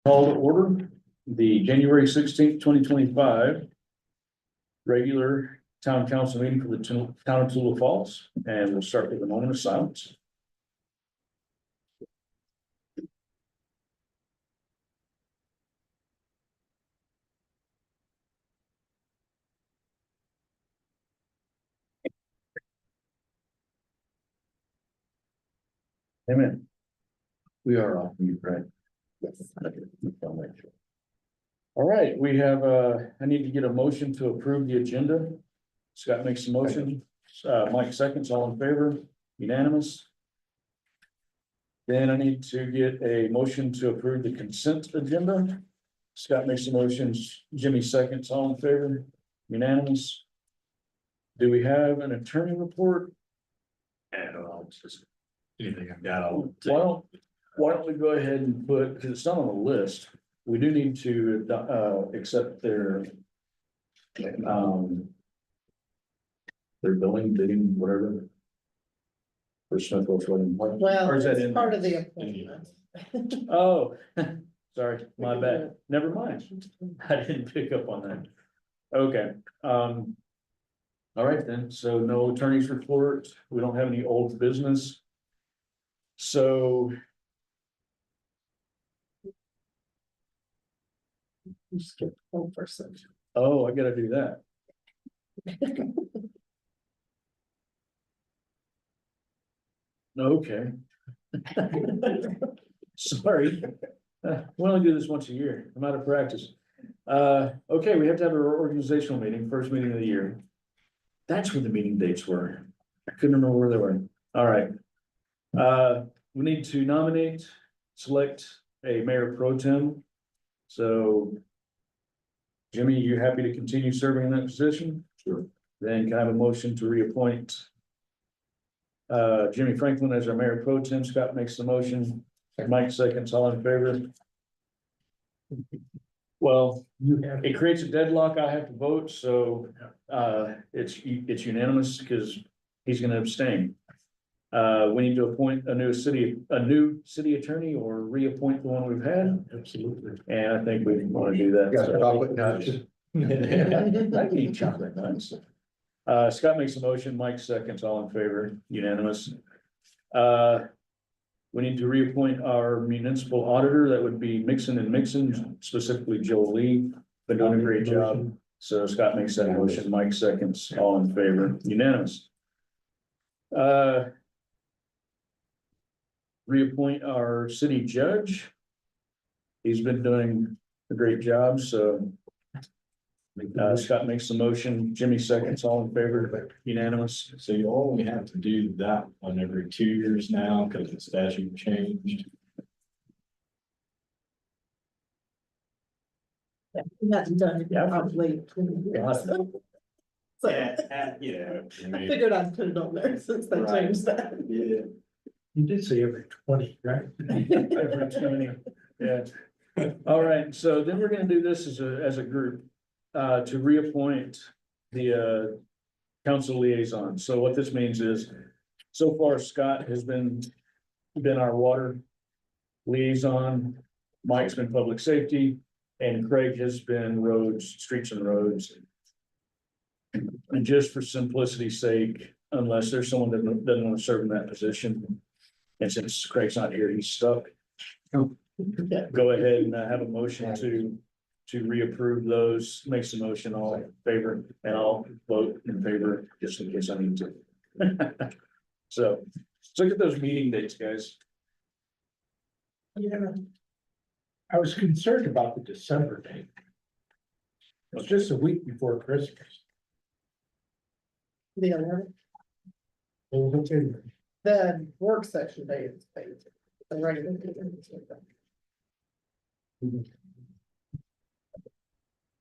Call to order the January 16th, 2025 regular town council meeting for the town of Tula Falls, and we'll start with a moment of silence. Amen. We are off mute, right? Yes. All right, we have, I need to get a motion to approve the agenda. Scott makes the motion, Mike seconds, all in favor, unanimous. Then I need to get a motion to approve the consent agenda. Scott makes the motions, Jimmy seconds, all in favor, unanimous. Do we have an attorney report? I don't know, it's just anything I've got, I'll Why don't we go ahead and put, because it's not on the list, we do need to, accept their billing, bidding, whatever. For Smithville Flooding. Well, Or is that it's in part there? of the appointment. Oh, sorry, my bad, never mind, I didn't pick up on that. Okay, all right then, so no attorney's report, we don't have any old business. So, You skipped one person. oh, I gotta do that. Okay. Sorry. We only do this once a year. I'm out of practice. Okay, we have to have our organizational meeting, first meeting of the year. That's where the meeting dates were. I couldn't remember where they were. All right. We need to nominate, select a mayor pro tem. So Jimmy, you happy to continue serving in that position? Sure. Then can I have a motion to reappoint Jimmy Franklin as our mayor pro tem? Scott makes the motion. Mike seconds, all in favor? Well, it creates a deadlock. I have to vote, so it's unanimous because he's gonna abstain. We need to appoint a new city attorney or reappoint the one we've had, Absolutely. and I think we want to do that. Got so- chocolate nuts. I can eat chocolate nuts. Scott makes a motion, Mike seconds, all in favor, unanimous. We need to reappoint our municipal auditor, that would be Mixon and Mixon, specifically Joe Lee, been doing a great job. So Scott makes that motion, Mike seconds, all in favor, unanimous. Reappoint our city judge. He's been doing a great job, so Scott makes the motion, Jimmy seconds, all in favor, unanimous. So you only have to do that one every 2 years now because the statute changed. We hadn't done it Yeah. probably. Yeah. So Yeah. I figured I'd put it on there since they Right. changed that. Yeah. You did say every 20, right? Every 20, yeah. All right, so then we're gonna do this as a group, to reappoint the, council liaison. So what this means is, so far Scott has been our water liaison, Mike's been public safety, and Craig has been roads, streets and roads. And just for simplicity's sake, unless there's someone that doesn't want to serve in that position, and since Craig's not here, he's stuck. Go ahead and have a motion to reapprove those, makes the motion, all in favor, and I'll vote in favor, just in case I need to. So, let's look at those meeting dates, guys. Yeah. I was concerned about the December date. It's just a week before Christmas. The other, Okay. the work session day is paid. The regular.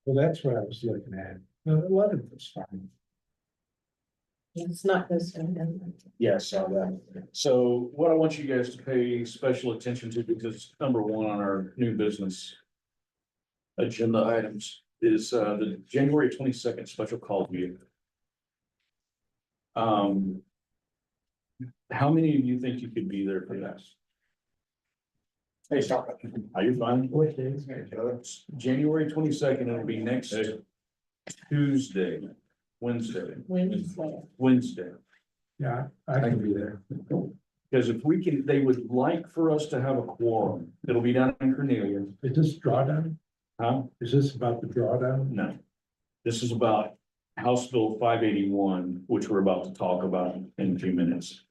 Well, that's what I was looking at. The 11th was fine. It's not this. Yes, so what I want you guys to pay special attention to, because it's number one on our new business agenda items, is the January 22nd special call meeting. How many of you think you could be there for that? Hey, stop. Are you fine? What days? January 22nd, it'll be next Tuesday, Wednesday. Yeah, I can be there. Because if we can, they would like for us to have a quorum. It'll be down in Cornelia, Is this drawdown? huh? Is this about the drawdown? No. This is about House Bill 581, which we're about to talk about in a few minutes.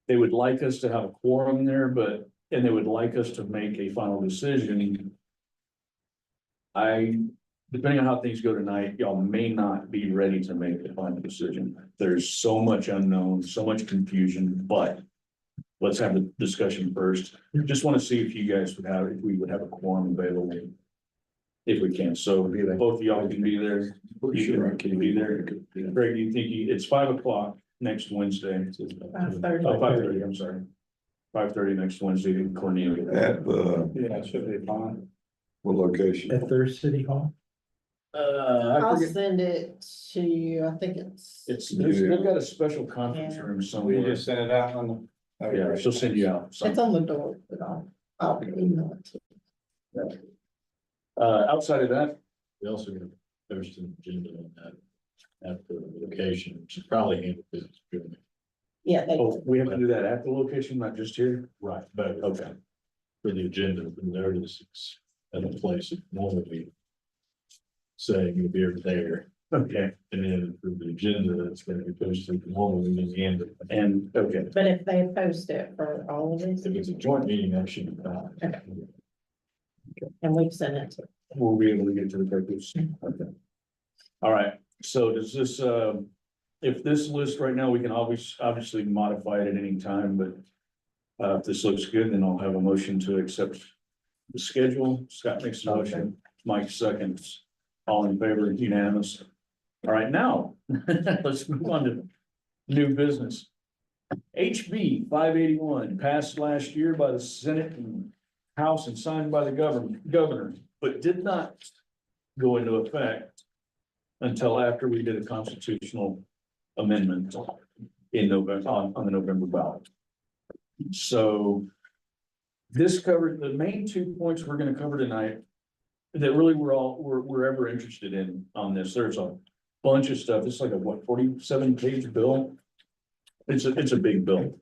They would like us to have a quorum there, and they would like us to make a final decision. Depending on how things go tonight, y'all may not be ready to make the final decision. There's so much unknown, so much confusion, but let's have the discussion first. Just want to see if you guys if we would have a quorum available. If we can, so both of y'all can be there. You can be there. Greg, you think it's 5 o'clock next Wednesday? 5:30. Oh, 5:30, I'm sorry. 5:30 next Wednesday in Cornelia. At the, Yeah, it should be fine. what location? At Third City Hall? I I'll forget, send it to you, I think they've got a special conference room We somewhere. just sent it out on the. Yeah, she'll send you out. it's on the door, but I'll email it to you. Outside of that, We also got a post an agenda on that at the location, which is probably handled business. Yeah, they, we have to do that at the location, not just here? Right, but Okay. for the agenda, the notice is at a place that normally saying you'll be there, Okay, and then for the agenda, it's gonna be posted normally in the end. and, okay, but if they post it for all of these, If it's a joint meeting, that should be fine. and we've sent it to. we'll be able to get to the purpose. Okay. All right, so does this, if this list right now, we can obviously modify it at any time, but if this looks good, then I'll have a motion to accept the schedule. Scott makes a motion, Mike seconds. All in favor, unanimous. All right, now, let's move on to new business. HB 581 passed last year by the Senate and House and signed by the governor, but did not go into effect until after we did a constitutional amendment in November, on the November ballot. So this covered the main 2 points we're gonna cover tonight that really we're ever interested in on this. There's a bunch of stuff. It's like a 47-page bill. It's a big bill.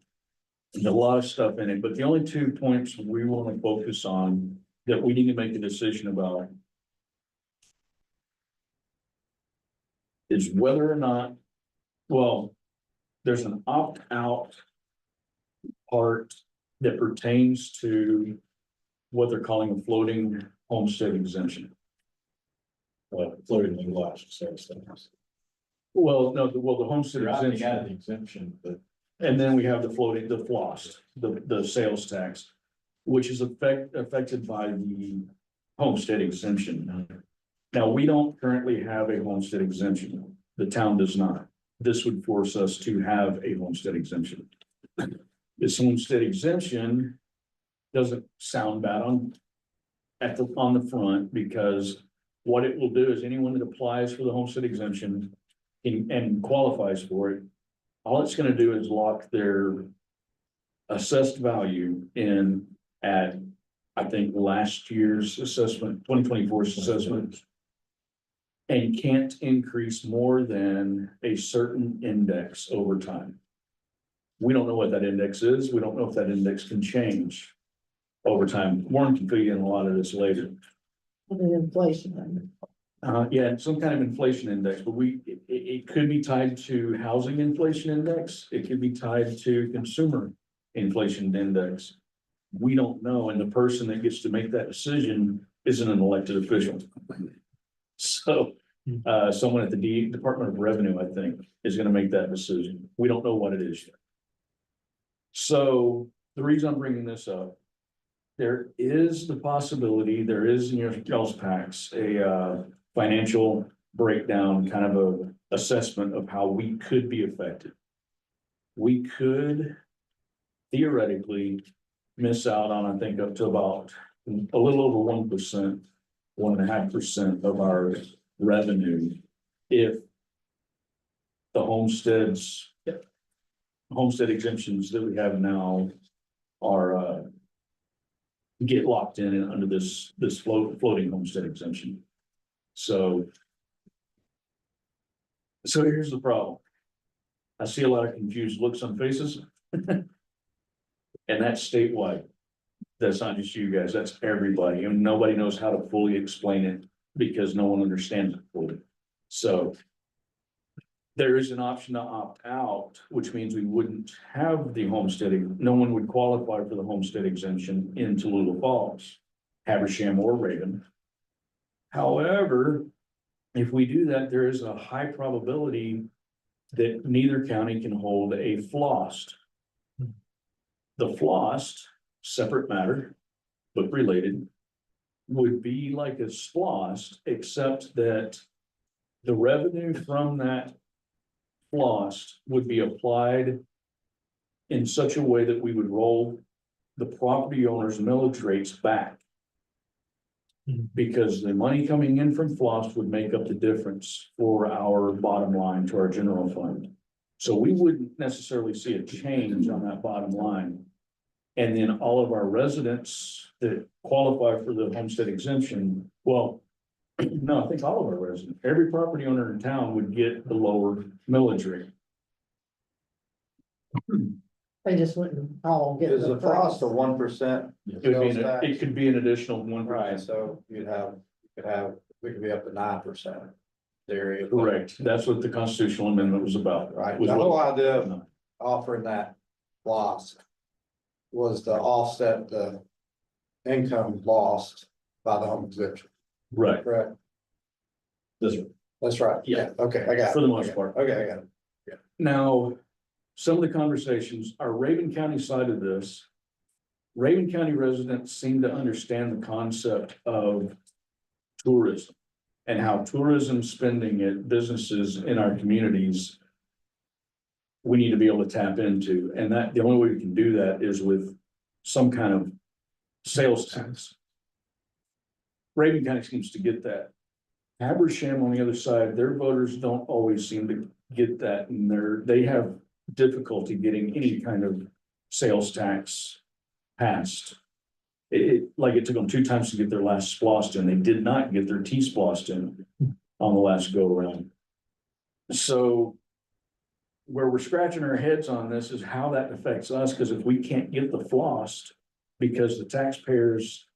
There's a lot of stuff in it, but the only 2 points we want to focus on that we need to make a decision about is whether or not, well, there's an opt-out part that pertains to what they're calling a floating homestead exemption. Floating legal option sales things. Well, no, the homestead They're opting out of exemption, the exemption, but and then we have the floating, the floss, the sales tax, which is affected by the homestead exemption. Now, we don't currently have a homestead exemption. The town does not. This would force us to have a homestead exemption. This homestead exemption doesn't sound bad on the front, because what it will do is anyone that applies for the homestead exemption and qualifies for it, all it's gonna do is lock their assessed value in at, I think, last year's assessment, 2024's assessment, and can't increase more than a certain index over time. We don't know what that index is. We don't know if that index can change over time. Warren can fill you in a lot of this later. The inflation. Yeah, some kind of inflation index, but it could be tied to housing inflation index. It could be tied to consumer inflation index. We don't know, and the person that gets to make that decision isn't an elected official. So, someone at the Department of Revenue, I think, is gonna make that decision. We don't know what it is yet. So the reason I'm bringing this up, there is the possibility, there is in your y'all's packs, a financial breakdown, kind of a assessment of how we could be affected. We could theoretically miss out on, I think, up to about a little over 1%, 1.5% of our revenue if the homestead exemptions that we have now are get locked in and under this floating homestead exemption. So here's the problem. I see a lot of confused looks on faces. And that's statewide. That's not just you guys, that's everybody, and nobody knows how to fully explain it because no one understands it fully. So there is an option to opt out, which means we wouldn't have the homesteading, no one would qualify for the homestead exemption in Tallulah Falls, Habersham or Raven. However, if we do that, there is a high probability that neither county can hold a FLOST. The FLOST, separate matter, but related, would be like a SPLOST, except that the revenue from that FLOST would be applied in such a way that we would roll the property owner's millage rates back. Because the money coming in from FLOST would make up the difference for our bottom line to our general fund. So we wouldn't necessarily see a change on that bottom line. And then all of our residents that qualify for the homestead exemption, well, no, I think all of our residents, every property owner in town would get the lower millage rate. They just wouldn't all get. Is the frost a 1%? It would be, it could be an additional 1%. Right, so we could be up to 9%. There. Correct. That's what the constitutional amendment was about. Right, Was the what- whole idea of offering that loss was to offset the income lost by the home exemption, Right, correct? That's right. Yeah. Okay, I got it. for the most part. Okay, I got it. Now, some of the conversations, our Raven County side of this. Raven County residents seem to understand the concept of tourism. And how tourism spending at businesses in our communities. We need to be able to tap into, and that, the only way we can do that is with some kind of sales tax. Raven County seems to get that. Habersham on the other side, their voters don't always seem to get that, and they have difficulty getting any kind of sales tax passed. It took them 2 times to get their last splost in. They did not get their T-splost in on the last go around. So where we're scratching our heads on this is how that affects us, because if we can't get the FLOST because the taxpayers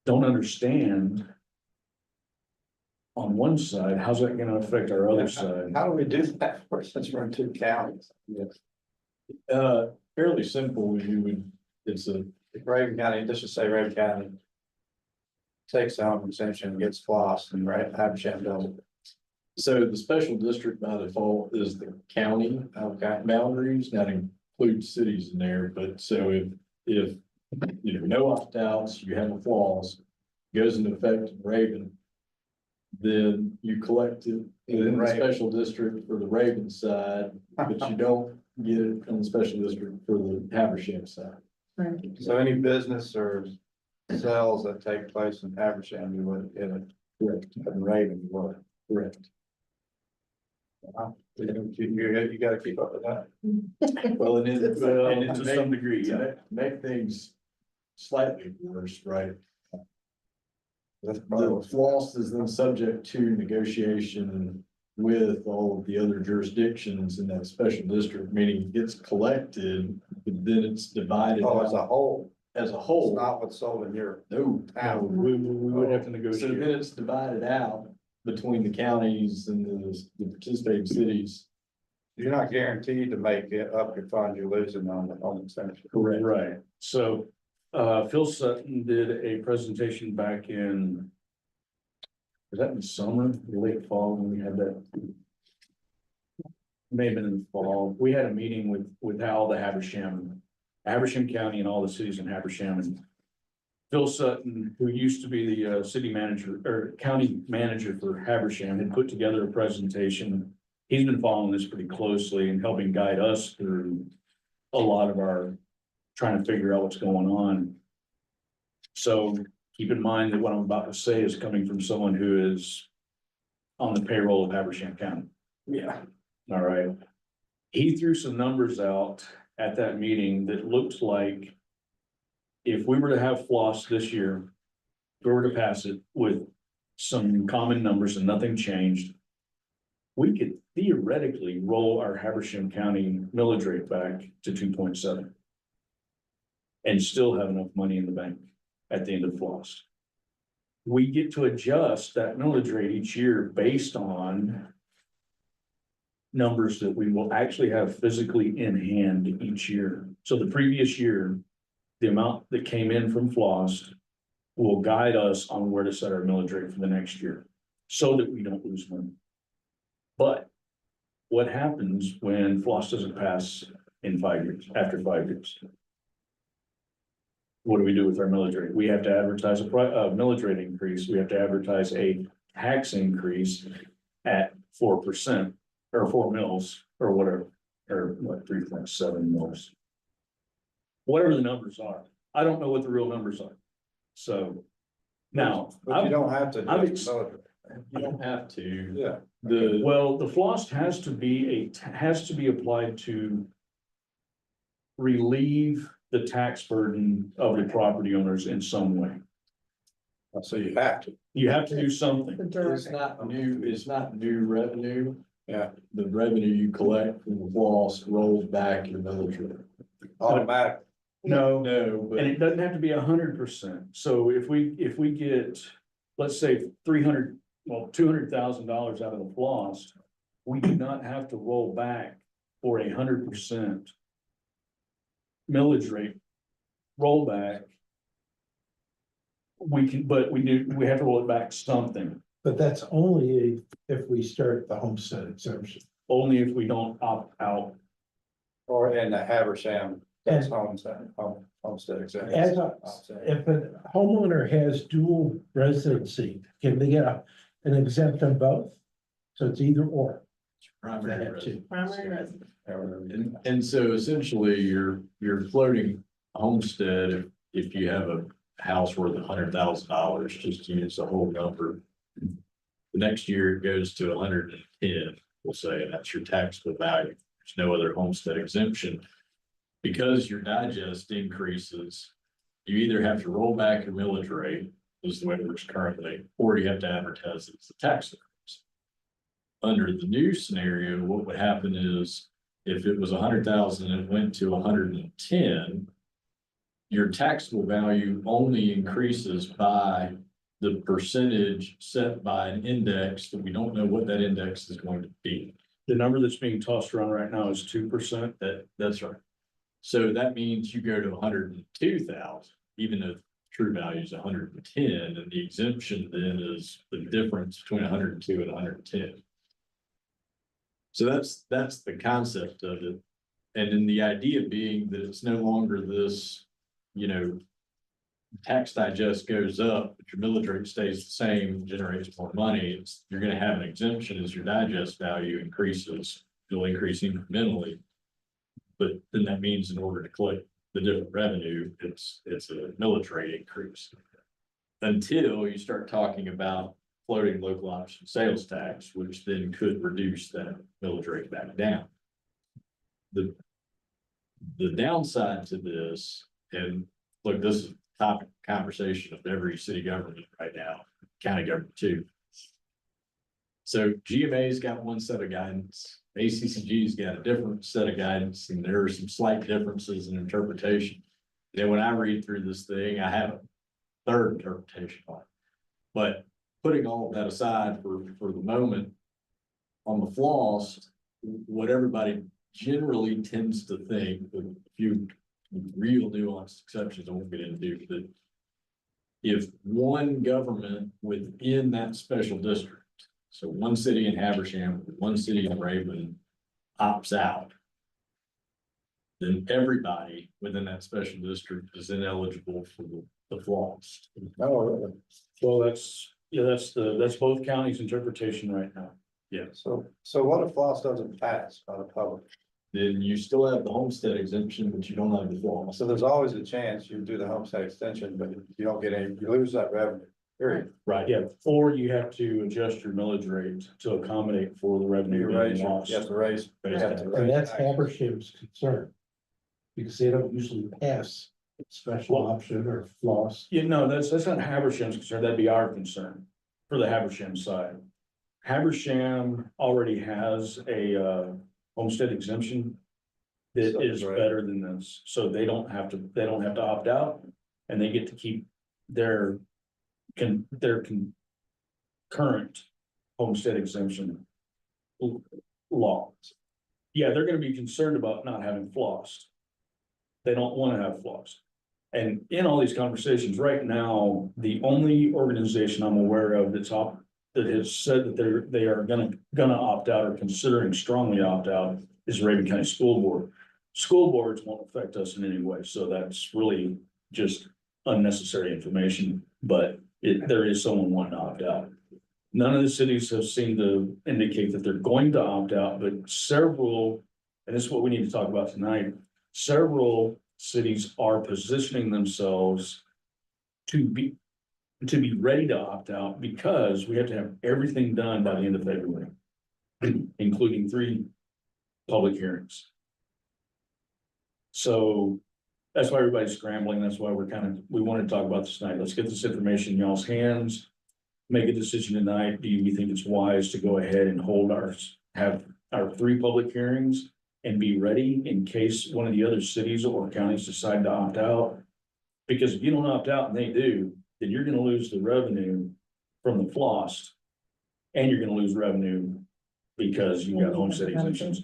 don't understand on one side, how's that gonna affect our other side? How do we do that since we're in 2 counties? Fairly simple, it's a, Raven County, let's just say Raven County takes the home exemption, gets floss, and Habersham doesn't. so the special district by default is the county Okay, boundaries, that includes cities in there, but so if no opt-outs, you have a clause, goes into effect in Raven, then you collect it in the Raven. special district for the Raven side, but you don't get it in the special district for the Habersham side. so any business or sales that take place in Habersham, you wouldn't get it. Correct. In Raven, you would. Correct. Wow. You gotta keep up with that. Well, it is, Well, and to some degree, yeah. to make things slightly worse, right? That's The probably floss is then subject to negotiation with all of the other jurisdictions in that special district, meaning it gets collected, but then it's divided oh, as a out whole, as a it's whole. not what's sold in your No, town. We would have to so negotiate. then it's divided out between the counties and the participating cities. You're not guaranteed to make it up your funds you're losing on the home exemption. Correct. Right, so, Phil Sutton did a presentation back in. Was that in summer, late fall, when we had that? May have been in the fall, we had a meeting with all the Habersham County and all the cities in Habersham, and Phil Sutton, who used to be the city manager or county manager for Habersham, had put together a presentation. He's been following this pretty closely and helping guide us through a lot of our trying to figure out what's going on. So keep in mind that what I'm about to say is coming from someone who is on the payroll of Habersham County. Yeah. All right. He threw some numbers out at that meeting that looked like if we were to have floss this year, if we were to pass it with some common numbers and nothing changed, we could theoretically roll our Habersham County millage rate back to 2.7 and still have enough money in the bank at the end of floss. We get to adjust that millage rate each year based on numbers that we will actually have physically in hand each year. So the previous year, the amount that came in from floss will guide us on where to set our millage rate for the next year, so that we don't lose money. But what happens when floss doesn't pass in 5 years, after 5 years? What do we do with our millage rate? We have to advertise a millage rate increase. We have to advertise a tax increase at 4% or 4 mils or whatever, or what, 3.7 mils. Whatever the numbers are. I don't know what the real numbers are. So now, But you don't have to. I'm just vote. You don't have to, Yeah, the floss has to be applied to relieve the tax burden of the property owners in some way. so you have to. You have to do something. The direct- it's not new revenue. Yeah. The revenue you collect from the floss rolls back your millage rate. Automatic. No, No, and but it doesn't have to be 100%. So if we get, let's say, $200,000 out of the floss, we do not have to roll back for 100% millage rate rollback. We can, but we have to roll it back something, But that's only if we start the homestead exemption. only if we don't opt out. Or in the Habersham, that's And- homestead exemption. As if a homeowner has dual residency, can they get an exempt on both? So it's either or. primary They have residence. to. Primary residence. And so essentially, you're floating homestead, if you have a house worth $100,000, just to use the whole number. The next year it goes to 110, we'll say, and that's your taxable value. There's no other homestead exemption. Because your digest increases, you either have to roll back your millage rate, is the way it works currently, or you have to advertise it as a tax increase. Under the new scenario, what would happen is, if it was 100,000 and it went to 110, your taxable value only increases by the percentage set by an index that we don't know what that index is going to be. The number that's being tossed around right now is 2%. That's right. So that means you go to 102,000, even though the true value is 110, and the exemption then is the difference between 102 and 110. So that's the concept of it. And then the idea being that it's no longer this, tax digest goes up, but your millage rate stays the same, generates more money. You're gonna have an exemption as your digest value increases, it'll increase incrementally. But then that means in order to collect the different revenue, it's a millage rate increase. Until you start talking about floating local option sales tax, which then could reduce that millage rate back down. The downside to this, and look, this is topic of conversation of every city government right now, county government too. So GMA's got one set of guidance, ACCG's got a different set of guidance, and there are some slight differences in interpretation. Then when I read through this thing, I have a third interpretation on it. But putting all of that aside for the moment, on the floss, what everybody generally tends to think, with a few real nuanced exceptions I won't get into, that if one government within that special district, so one city in Habersham, one city in Raven opts out, then everybody within that special district is ineligible for the floss. Oh, really? Well, that's both counties' interpretation right now. So what if floss doesn't pass by the public? Then you still have the homestead exemption, but you don't have the floss. So there's always a chance you do the homestead extension, but you don't get any, you lose that revenue, period. Right. Yeah, or you have to adjust your millage rate to accommodate for the revenue You being raise, you lost. have to raise. you have to And raise that's taxes. Habersham's concern. Because they don't usually pass special option or floss. You know, that's not Habersham's concern, that'd be our concern for the Habersham side. Habersham already has a homestead exemption that is Right. better than this, so they don't have to opt out. And they get to keep their current homestead exemption laws. Yeah, they're gonna be concerned about not having flossed. They don't wanna have flossed. And in all these conversations right now, the only organization I'm aware of that has said that they are gonna opt out or considering strongly opt out is Raven County School Board. School boards won't affect us in any way, so that's really just unnecessary information, but there is someone wanting to opt out. None of the cities have seemed to indicate that they're going to opt out, but several, and this is what we need to talk about tonight, several cities are positioning themselves to be ready to opt out because we have to have everything done by the end of February, including 3 public hearings. So that's why everybody's scrambling. That's why we want to talk about this tonight. Let's get this information in y'all's hands. Make a decision tonight. Do we think it's wise to go ahead and have our 3 public hearings and be ready in case one of the other cities or counties decide to opt out? Because if you don't opt out and they do, then you're gonna lose the revenue from the flossed. And you're gonna lose revenue because you got homestead exemptions,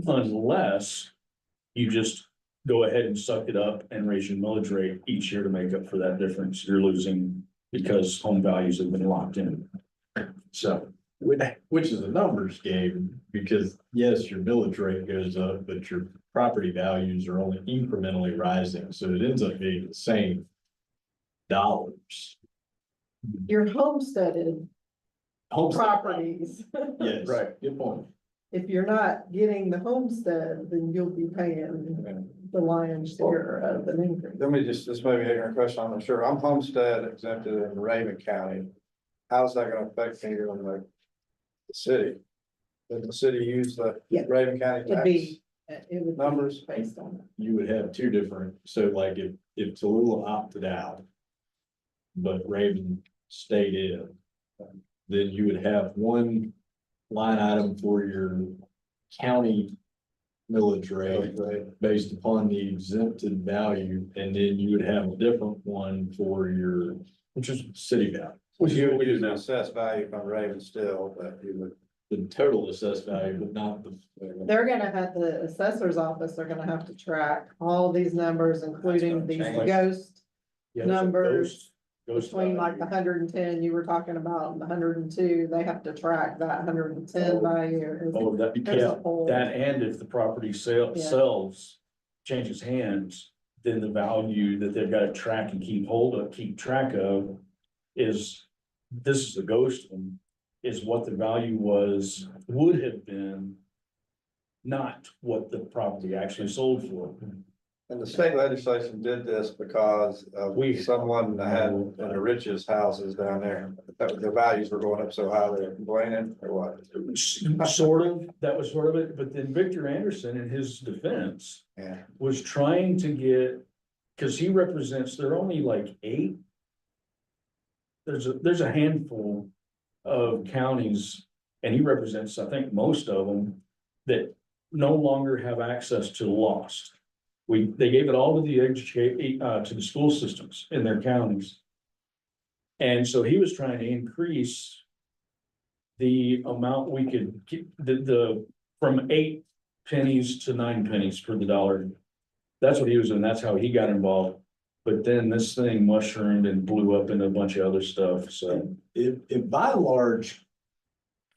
unless you just go ahead and suck it up and raise your millage rate each year to make up for that difference you're losing because home values have been locked in. So, Which is a numbers game, because yes, your millage rate goes up, but your property values are only incrementally rising, so it ends up being the same dollars. Your homesteaded Homestead, properties, yes, Right. good point. if you're not getting the homestead, then you'll be paying the lion's share of an increase. Let me just, this may be an ignorant question, I'm not sure, I'm homestead exempted in Raven County. How's that gonna affect me on the city? Does the city use the Yeah. Raven County It'd tax? be, it would Numbers. be based on that. You would have 2 different, so like if Tallulah opted out, but Raven stayed in, then you would have one line item for your county millage rate based upon the exempted value, and then you would have a different one for your which is city value. Which you would use the assessed value from Raven still, but you would. The total assessed value, but not the. They're gonna have, the assessor's office, they're gonna have to track all these numbers, including these change. ghost yeah, there's a numbers. ghost Between like the value. 110 you were talking about and the 102, they have to track that 110 value. Oh, that, There's yeah, a whole- that and if the property Yeah. sells, changes hands, then the value that they've got to track and keep track of is, this is the ghost one, is what the value would have been, not what the property actually sold for. And the state legislation did this because of someone that had in the richest houses down there. The values were going up so high, they were complaining or what? Sort of, that was sort of it, but then Victor Anderson, in his defense, Yeah. was trying to get, because he represents, there are only like 8. There's a handful of counties, and he represents, I think, most of them, that no longer have access to lost. They gave it all to to the school systems in their counties. And so he was trying to increase the amount we could get, from 8 pennies to 9 pennies for the dollar. That's what he was doing. That's how he got involved. But then this thing mushroomed and blew up into a bunch of other stuff, so. It by and large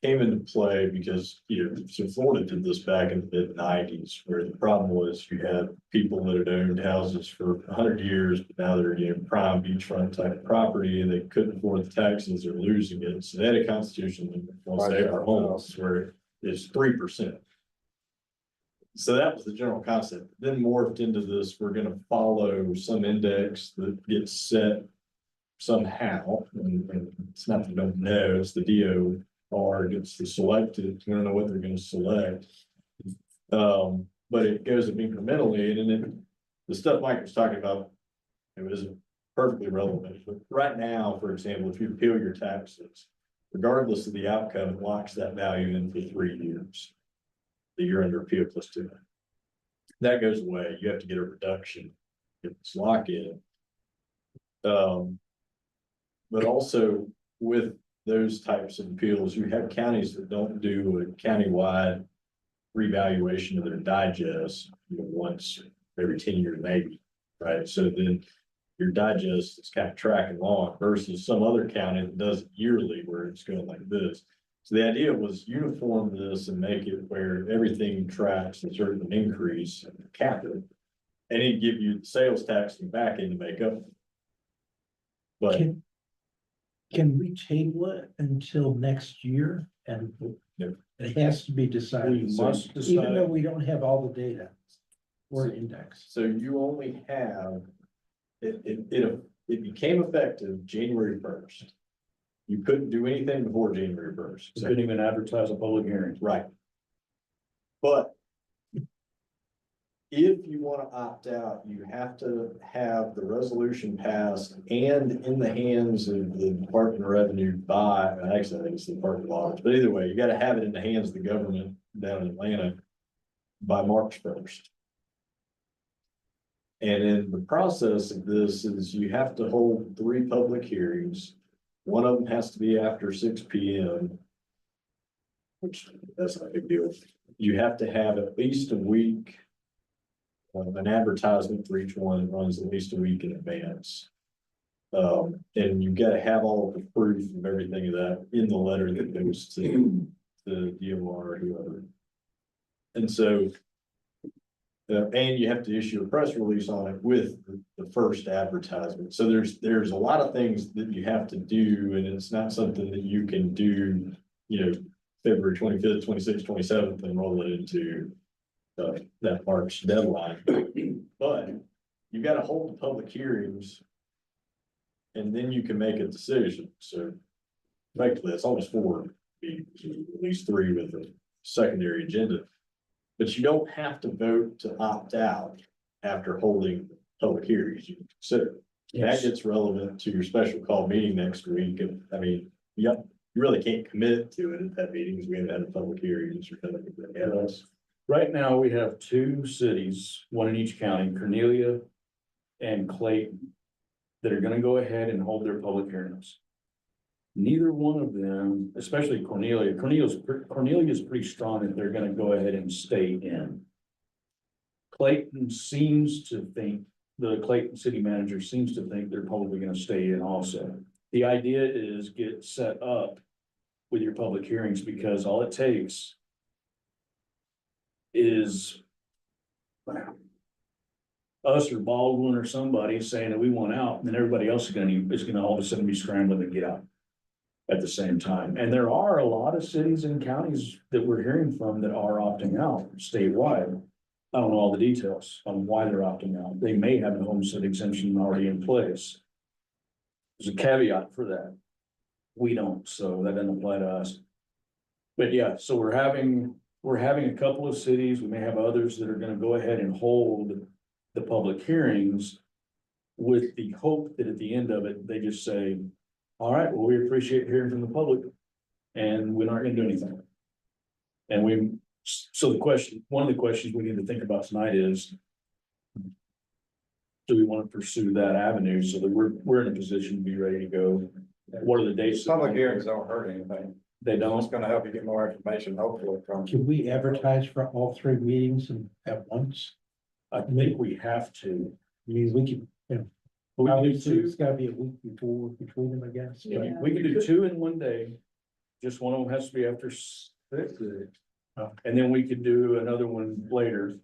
came into play because, so Florida did this back in the mid-90s, where the problem was you had people that had owned houses for 100 years, but now they're, prime beachfront type property, and they couldn't afford the taxes, they're losing it. So they had a constitution, we'll say for homes, where it's 3%. So that was the general concept. Then morphed into this, we're gonna follow some index that gets set somehow, and it's not that we don't know, it's the DOR gets the selected, we don't know what they're gonna select. But it goes up incrementally, and then the stuff Mike was talking about it isn't perfectly relevant, but right now, for example, if you appeal your taxes, regardless of the outcome, it locks that value in for 3 years. That you're under appeal plus 2. That goes away, you have to get a reduction, it's lock in. But also with those types of appeals, you have counties that don't do a countywide revaluation of their digest, once every 10 years maybe, right? So then your digest is kind of tracking along versus some other county that does it yearly where it's going like this. So the idea was uniform this and make it where everything tracks a certain increase in capital. And it'd give you the sales tax and back end to make up. But Can we table it until next year? And Yep. it has to be We decided, must even though decide, we don't have all the data or index. so you only have, it became effective January 1st. You couldn't do anything before January 1st. we couldn't even advertise a public hearing. Right. But if you want to opt out, you have to have the resolution passed and in the hands of the Department of Revenue by, actually, I think it's the Department of Law, but either way, you got to have it in the hands of the government down in Atlanta by March 1st. And in the process of this is you have to hold 3 public hearings. One of them has to be after 6 p.m. Which that's not a big deal. You have to have at least a week. An advertisement for each one runs at least a week in advance. And you've got to have all of the proof of everything of that in the letter that goes to the DOR or whoever. And so. And you have to issue a press release on it with the first advertisement. So there's a lot of things that you have to do, and it's not something that you can do, February 25th, 26th, 27th, and roll it into that March deadline. But you got to hold the public hearings, and then you can make a decision. So effectively, it's almost 4, at least 3 with a secondary agenda. But you don't have to vote to opt out after holding public hearings. You can consider. That gets relevant to your special call meeting next week. And I mean, you really can't commit to it at that meeting because we haven't had a public hearing. Right now, we have 2 cities, one in each county, Cornelia and Clayton, that are gonna go ahead and hold their public hearings. Neither one of them, especially Cornelia's pretty strong that they're gonna go ahead and stay in. Clayton seems to think, the Clayton city manager seems to think they're probably gonna stay in also. The idea is get set up with your public hearings because all it takes is us or Baldwin or somebody saying that we want out, and then everybody else is gonna all of a sudden be scrambling to get out at the same time. And there are a lot of cities and counties that we're hearing from that are opting out statewide. I don't know all the details on why they're opting out. They may have a homestead exemption already in place. There's a caveat for that. We don't, so that doesn't apply to us. But yeah, so we're having a couple of cities, we may have others that are gonna go ahead and hold the public hearings with the hope that at the end of it, they just say, all right, well, we appreciate hearing from the public and we're not gonna do anything. And so one of the questions we need to think about tonight is, do we want to pursue that avenue so that we're in a position to be ready to go? What are the dates? Public hearings don't hurt anything. They It's don't. gonna help you get more information, hopefully, from. Can we advertise for all 3 meetings at once? I think we have to. I mean, we can, We can do obviously, 2. it's gotta be a week before between them, I guess. Yeah, we can do 2 in one day. Just one of them has to be after 6. And then we could do another one later.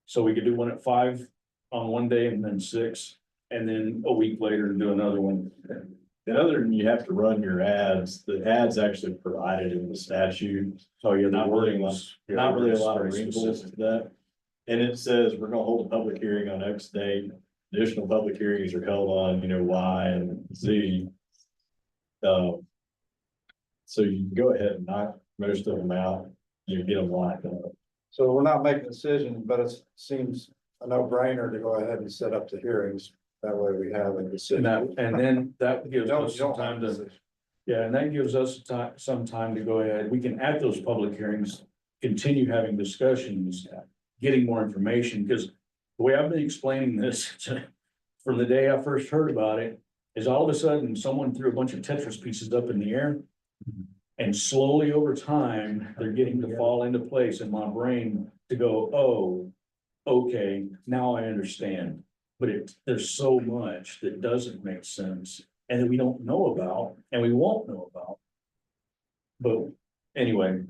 So we could do one at 5 on one day and then 6, and then a week later do another one. And other than you have to run your ads, the ads actually provided in the statute. So yeah, Not really, yeah, not really a it's lot of very wrinkles specific. to that. And it says we're gonna hold a public hearing on X date. Additional public hearings are held on, Y and Z. So you can go ahead and knock most of them out, get them locked up. So we're not making a decision, but it seems a no-brainer to go ahead and set up the hearings. That way we have a And decision. that, and then that gives You us some don't have time a to, decision. yeah, and that gives us some time to go ahead. We can, at those public hearings, continue having discussions, getting more information, because the way I've been explaining this from the day I first heard about it, is all of a sudden someone threw a bunch of Tetris pieces up in the air. And slowly over time, they're getting to fall into place in my brain to go, oh, okay, now I understand. But there's so much that doesn't make sense and that we don't know about and we won't know about. But anyway,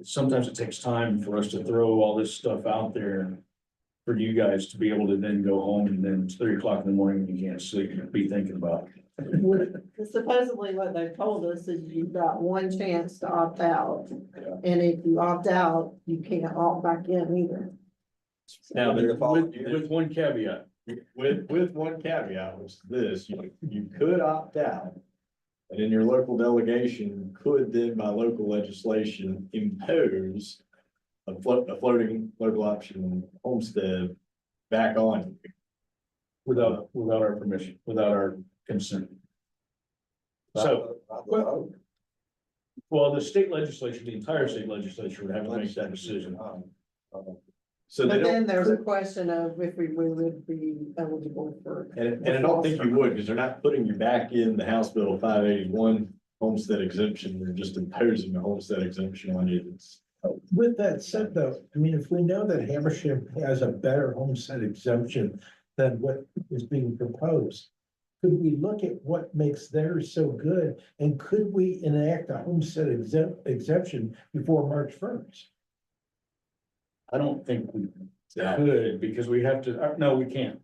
sometimes it takes time for us to throw all this stuff out there for you guys to be able to then go home and then it's 3 o'clock in the morning, you can't sleep and be thinking about it. Supposedly what they told us is you've got one chance to opt out. And if you opt out, you can't opt back in either. Now, With one caveat, with one caveat, which is this, you could opt out. And in your local delegation could then by local legislation impose a floating local option homestead back on you. without our permission, without our consent. So, well, the state legislature, the entire state legislature would have to make that decision. So they But then don't, there's a question of if we would be eligible for. and I don't think you would, because they're not putting you back in the House Bill 581 homestead exemption, they're just imposing a homestead exemption on you. It's- With that said, though, I mean, if we know that Habersham has a better homestead exemption than what is being proposed, could we look at what makes theirs so good, and could we enact a homestead exemption before March 1st? I don't think we could, because we have to, no, we can't.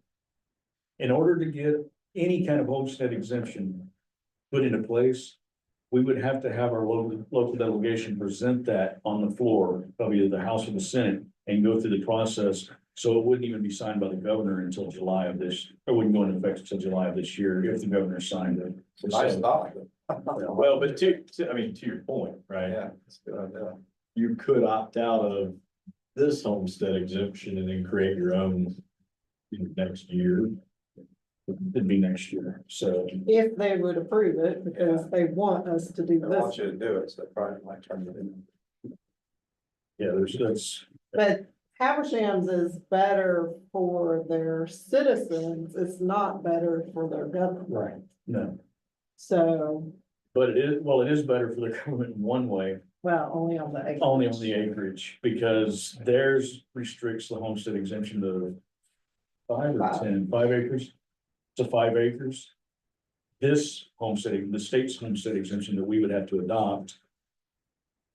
In order to get any kind of homestead exemption put into place, we would have to have our local delegation present that on the floor of either the House or the Senate and go through the process. So it wouldn't even be signed by the governor until July of this, or wouldn't go into effect until July of this year if the governor signed it. Nice thought. Well, but to your point, right? Yeah, that's a good idea. You could opt out of this homestead exemption and then create your own next year. It'd be next year, so. If they would approve it, because they want us to do I want this. you to do it, so they probably might turn it in. Yeah, that's, But Habershams is better for their citizens, it's not better for their government. right, no, So, but it is better for the government in one way, well, only on the. acreage. only on the acreage, because theirs restricts the homestead exemption to 5 acres. To 5 acres. This homestead, the state's homestead exemption that we would have to adopt.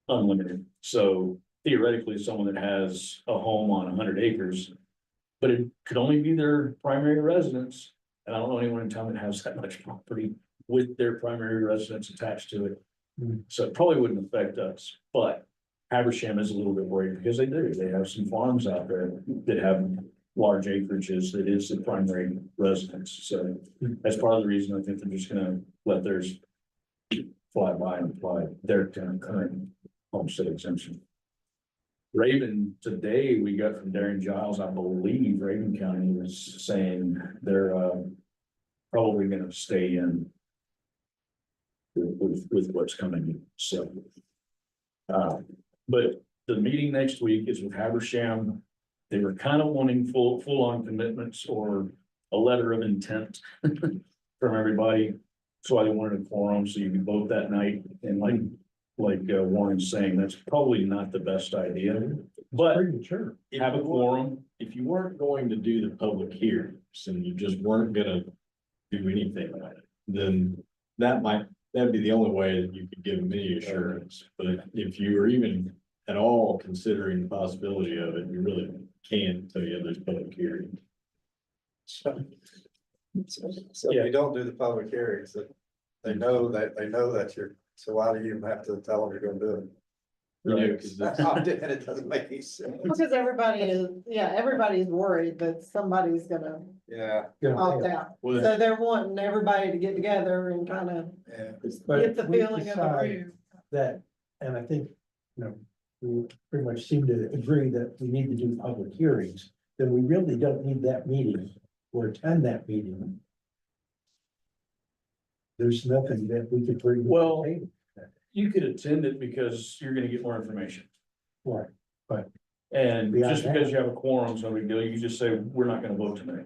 Unlimited, so theoretically, someone that has a home on 100 acres. But it could only be their primary residence, and I don't know anyone in town that has that much property with their primary residence attached to it. So it probably wouldn't affect us, but Habersham is a little bit worried because they have some farms out there that have large acreages that is the primary residence, so that's part of the reason I think they're just gonna let theirs fly by and apply their current homestead exemption. Raven, today we got from Darren Giles, I believe Raven County was saying they're probably gonna stay in with what's coming, so. But the meeting next week is with Habersham. They were kind of wanting full-on commitments or a letter of intent from everybody. So I wanted a quorum so you can vote that night. And like Warren's saying, that's probably not the best idea, but Premature. have a quorum. If you weren't going to do the public hearings and you just weren't gonna do anything on it, then that'd be the only way that you could give them any assurance. But if you were even at all considering the possibility of it, you really can't until you have those public hearings. So if you don't do the public hearings, that they know that you're, so why do you even have to tell them you're gonna do it? You know, 'cause it's- It doesn't make any sense. Because everybody's worried that somebody's gonna Yeah, opt out. well, So they're wanting everybody to get together and kind of yeah. But get the if we feeling of the decide room. That, and I think, we pretty much seem to agree that we need to do public hearings, then we really don't need that meeting or attend that meeting, there's nothing that we could bring. to the Well- table. You could attend it because you're gonna get more information. Right. And Beyond just because that. you have a quorum, so big deal, you can just say, we're not gonna vote tonight.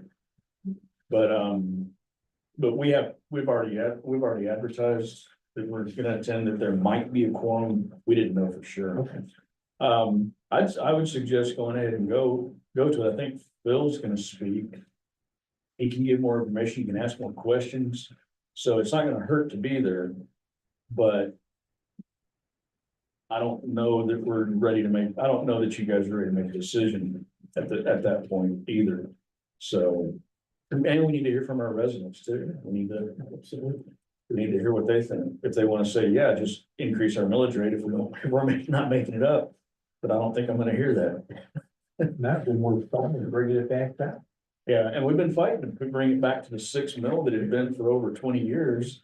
But we've already advertised that we're gonna attend, that there might be a quorum, we didn't know for sure. Okay. I would suggest going ahead and go to it, I think Phil's gonna speak. He can give more information, you can ask more questions, so it's not gonna hurt to be there, but. I don't know that we're ready to make, I don't know that you guys are ready to make a decision at that point either. So, and we need to hear from our residents too. We need to hear what they think. If they want to say, yeah, just increase our millage rate if we're not making it up. But I don't think I'm gonna hear that. Not when we're finally bringing it back down. Yeah, and we've been fighting to bring it back to the 6 mil that it had been for over 20 years.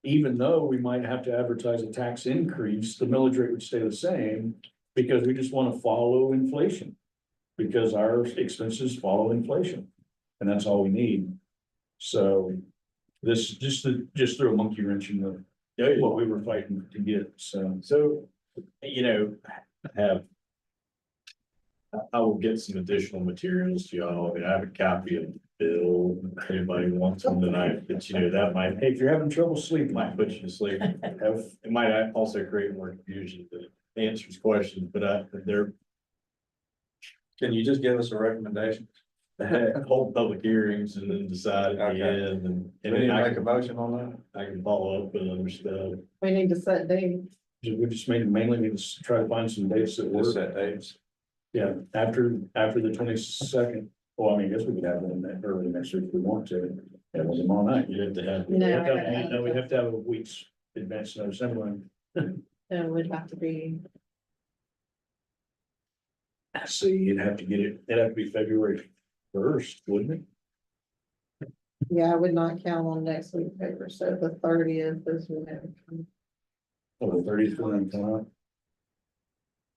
Even though we might have to advertise a tax increase, the millage rate would stay the same because we just want to follow inflation. Because our expenses follow inflation, and that's all we need. So this just threw a monkey wrench in what we were fighting to get, so. So, you know, I will get some additional materials to y'all. I mean, I have a copy of the bill. If anybody wants one tonight, but you know, that might, Hey, if you're having trouble sleeping, might put you to sleep. It might also create more confusion that answers questions, but they're Can you just give us a recommendation? hold public hearings and then decide at the Okay. end and Do we need then to I make a can, motion on that? I can follow up with other stuff. We need to set dates. we just mainly need to try to find some dates that Just work. set dates. Yeah, after the 22nd. Well, I mean, I guess we could have them that early next week if we want to. Have them tomorrow night. You have to have. No, We have to I have- don't No, we know. have to have a week's advance notice, everyone. It would have to be, So you'd have to get it'd have to be February 1st, wouldn't it? yeah, I would not count on next week's paper, so the 30th is when. Or the 30th, when I'm coming out.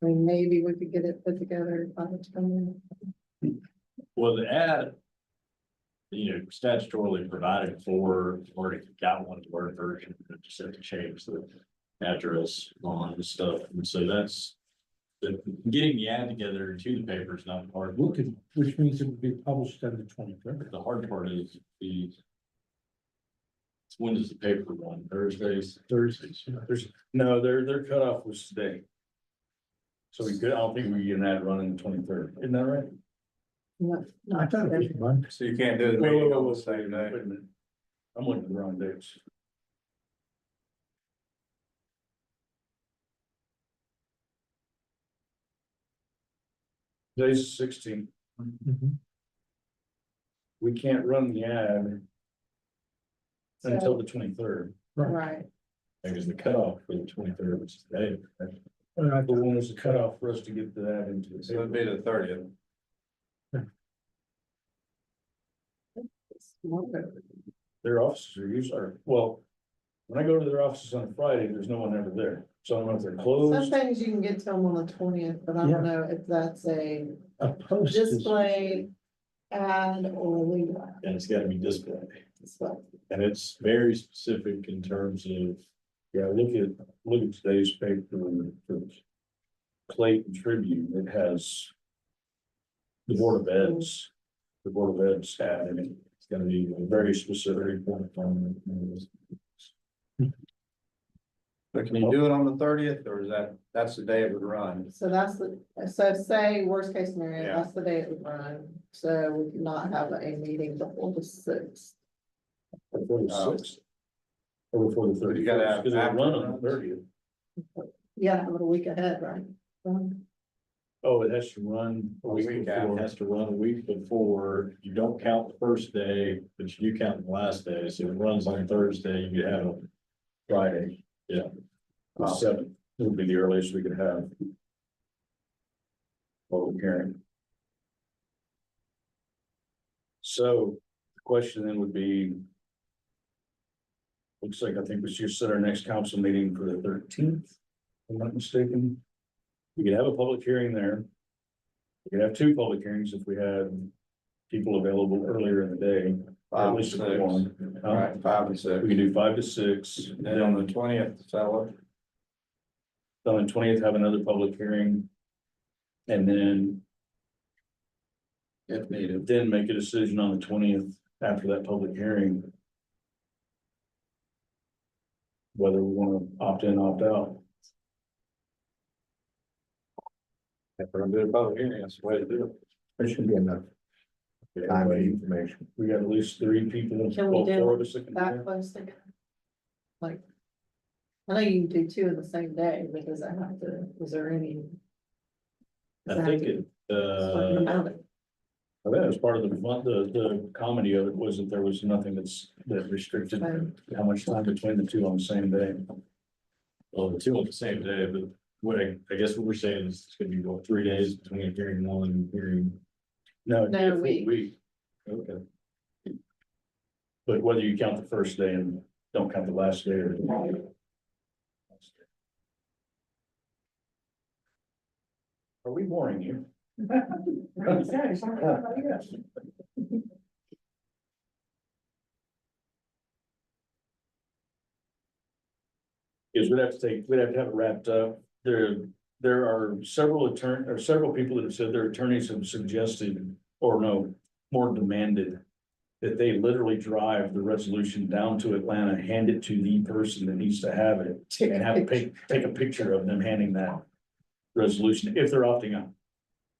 I mean, maybe we could get it put together by the time. Well, the ad, you know, statutorily provided for, already got one Word version, but just have to change the address on and stuff, and so that's. Getting the ad together to the paper is not hard. Which means it would be published on the 23rd. The hard part is when does the paper run? Thursdays? Thursdays. No, their cutoff was today. So I don't think we get an ad running the 23rd, isn't that right? I thought it was Monday. So you can't do the Wait, meeting wait, on wait, the same day. Wait a minute. I'm looking at the wrong dates. Today's 16th. Mhm. We can't run the ad until the 23rd. Right, Because the cutoff for the 23rd was today. But when was the cutoff for us to get the ad into the So it'd be paper? the 30th. Their offices are usually, well, when I go to their offices on Friday, there's no one ever there. So I don't know if they're some closed. things you can get to them on the 20th, but I Yeah. don't know if that's a A post is. display ad or a lead ad. And it's gotta be displayed. So, And it's very specific in terms of, Yeah, look at today's paper for Clayton Tribune. It has the Board of Ed's ad in it. it's gonna be Very specific. But can you do it on the 30th, or is that's the day it would run? so so say worst case scenario, Yeah. that's the day it would run, so we could not have a meeting before the 6th. Before the 6th. Or before the 31st. You gotta have Because it'll run on after the 30th. You gotta have it a week ahead, right? Oh, it has to run a week It before. has to run a week before. You don't count the first day, but you do count the last day. So it runs on Thursday, you have a Friday. Yeah. The 7th would be the earliest we could have. Public hearing. So the question then would be. Looks like I think we should set our next council meeting for the 13th, if I'm not mistaken. We could have a public hearing there. We could have 2 public hearings if we had people available earlier in the day. At 5 to least 6. one. All right, 5 to 6. We can do 5 to 6, And then on the 20th, sell it. on the 20th, have another public hearing. And then, If needed. then make a decision on the 20th after that public hearing. Whether we want to opt in, opt out. If we're gonna do a public hearing, that's the way to do it. There should be enough time and information. We got at least 3 people, Can we well, do 4 of us that can do that it. close together? Like, I know you can do 2 in the same day, but does that have to, is there any? I think it, Something about it? I think it was part of the fun, the comedy of it was that there was nothing that restricted how much time between the 2 on the same day. well, the 2 on the same day, but what I guess what we're saying is it's gonna be what, 3 days between hearing 1 and hearing. No, it'd be a No, full we- week, Okay. but whether you count the first day and don't count the last day or. Are we boring you? Because we'd have to have it wrapped up. There are several several people that have said their attorneys have suggested, or no, more demanded. That they literally drive the resolution down to Atlanta, hand it to the person that needs to have it, and have take a picture of them handing that resolution, if they're opting out.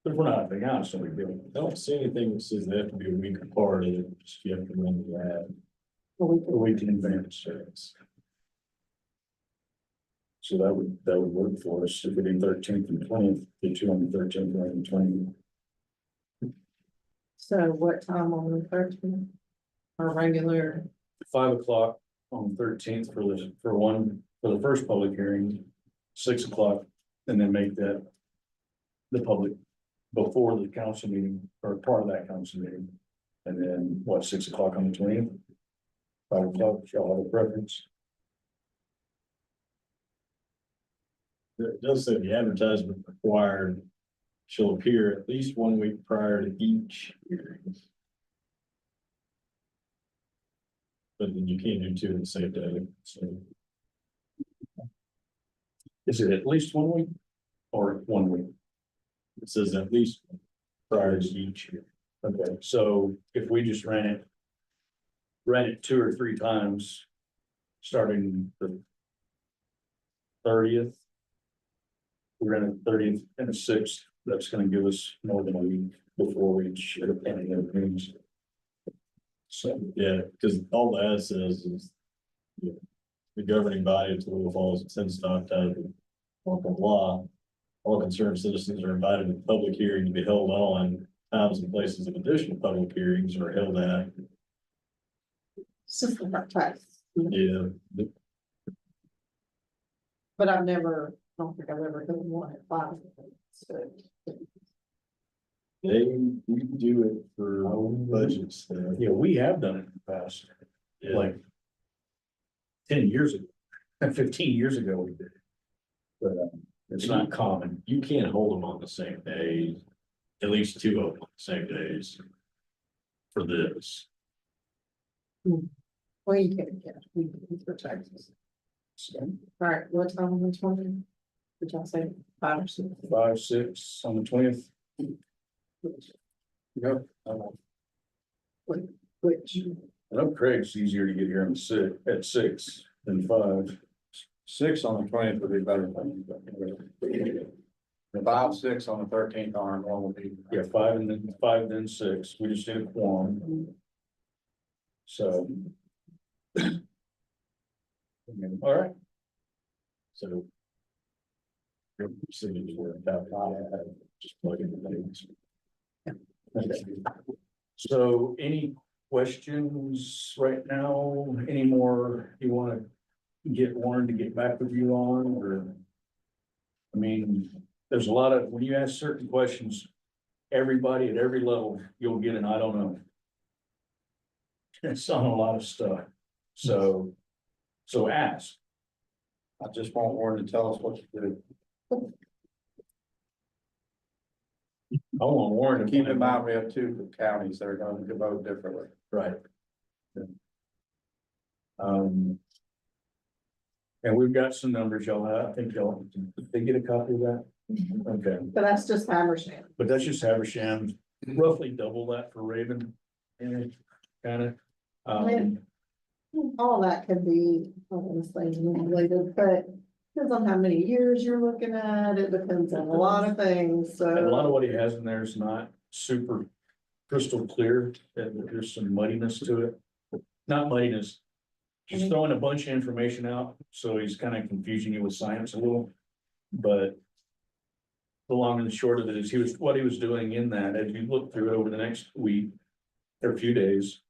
But if we're not opting out, it's no big deal. I don't see anything that says they have to be a week apart, and just you have to run the ad. A week in advance. So that would work for us, if we do 13th and 20th, the 2 on the 13th and 20th. So what time on the 13th? Our regular, 5 o'clock on 13th for the first public hearing, 6 o'clock, and then make that. The public before the council meeting, or part of that council meeting. And then 6 o'clock on the 20th? 5 o'clock, y'all have a preference? It does say the advertisement required shall appear at least 1 week prior to each hearing. But then you can't do 2 in the same day, so. Is it at least 1 week? Or 1 week? It says at least prior to each hearing. Okay, so if we just ran it 2 or 3 times. Starting the 30th. We ran it 30th and the 6th, that's gonna give us more than a week before we should have any other meetings. So, Yeah, because all the ad says is. The governing body of Toledo Falls intends to opt out of the local law. All concerned citizens are invited to the public hearing to be held on times and places of additional public hearings are held at. system types, Yeah, but I don't think I've ever done one at 5. So, we do it for budgets. yeah, we have done it in the past, Yeah, like 10 years ago, 15 years ago we did. it. But it's not common. you can't hold them on the same day, at least 2 of them on the same days. For this, well, you can get, we can for taxes. So, All right, what time on the 20th? Did y'all say 5 or 6? 5, 6 on the 20th. Yep. Which, I know Craig's easier to get here at 6 than 5. 6 on the 20th would be better. The 5, 6 on the 13th on one will be. Yeah, 5 and then 5, then 6. We just did a quorum. So. All right. so. Your signatures were about, just plug in the names. Okay. So any questions right now? Any more you want to get Warren to get back with you on, or? I mean, there's a lot of, when you ask certain questions, everybody at every level, you'll get an I don't know. It's on a lot of stuff. So ask. I just want Warren to tell us what to do. I want Warren to Keep in mind, we have two counties that are going to vote differently. Right. And we've got some numbers y'all have, I think y'all, did they get a copy of that? Okay, But that's just Habersham. but that's just Habersham, roughly double that for Raven. And kind of, All that could be, I don't want to say related, but depends on how many years you're looking at. It depends on a lot of things, and a lot so. of what he has in there is not super crystal clear, and there's some muddiness to it. Not muddiness, just throwing a bunch of information out, so he's kind of confusing you with science a little, but the long and the short of it is what he was doing in that, as you look through it over the next week or a few days,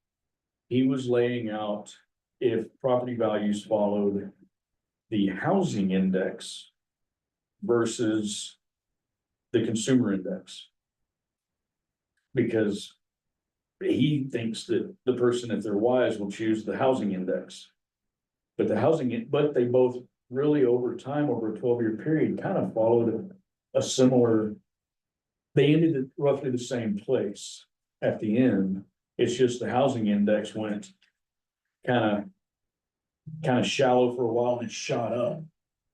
he was laying out if property values followed the housing index versus the consumer index. Because he thinks that the person, if they're wise, will choose the housing index. But but they both really over time, over a 12-year period, kind of followed a similar. They ended at roughly the same place at the end. It's just the housing index went kind of shallow for a while and shot up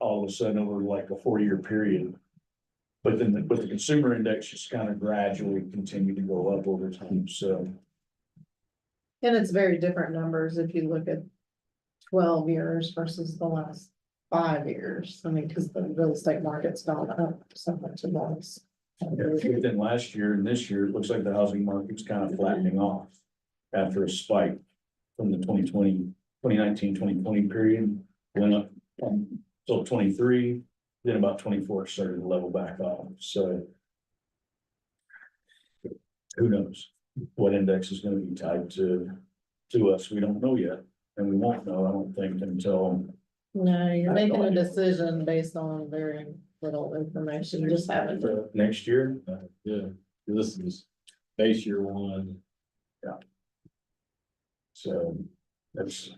all of a sudden over like a 4-year period. But then the consumer index just kind of gradually continued to go up over time, so. And it's very different numbers if you look at 12 years versus the last 5 years. I mean, because the real estate market's gone up so much at once. Within last year and this year, it looks like the housing market's kind of flattening off after a spike from the 2020 period, went up until 23, then about 24 started to level back off, so. Who knows what index is gonna be tied to us? We don't know yet, and we won't know, I don't think, until. No, you're making a decision based on very little information, you just haven't. Next year. Yeah, this is base year one. So that's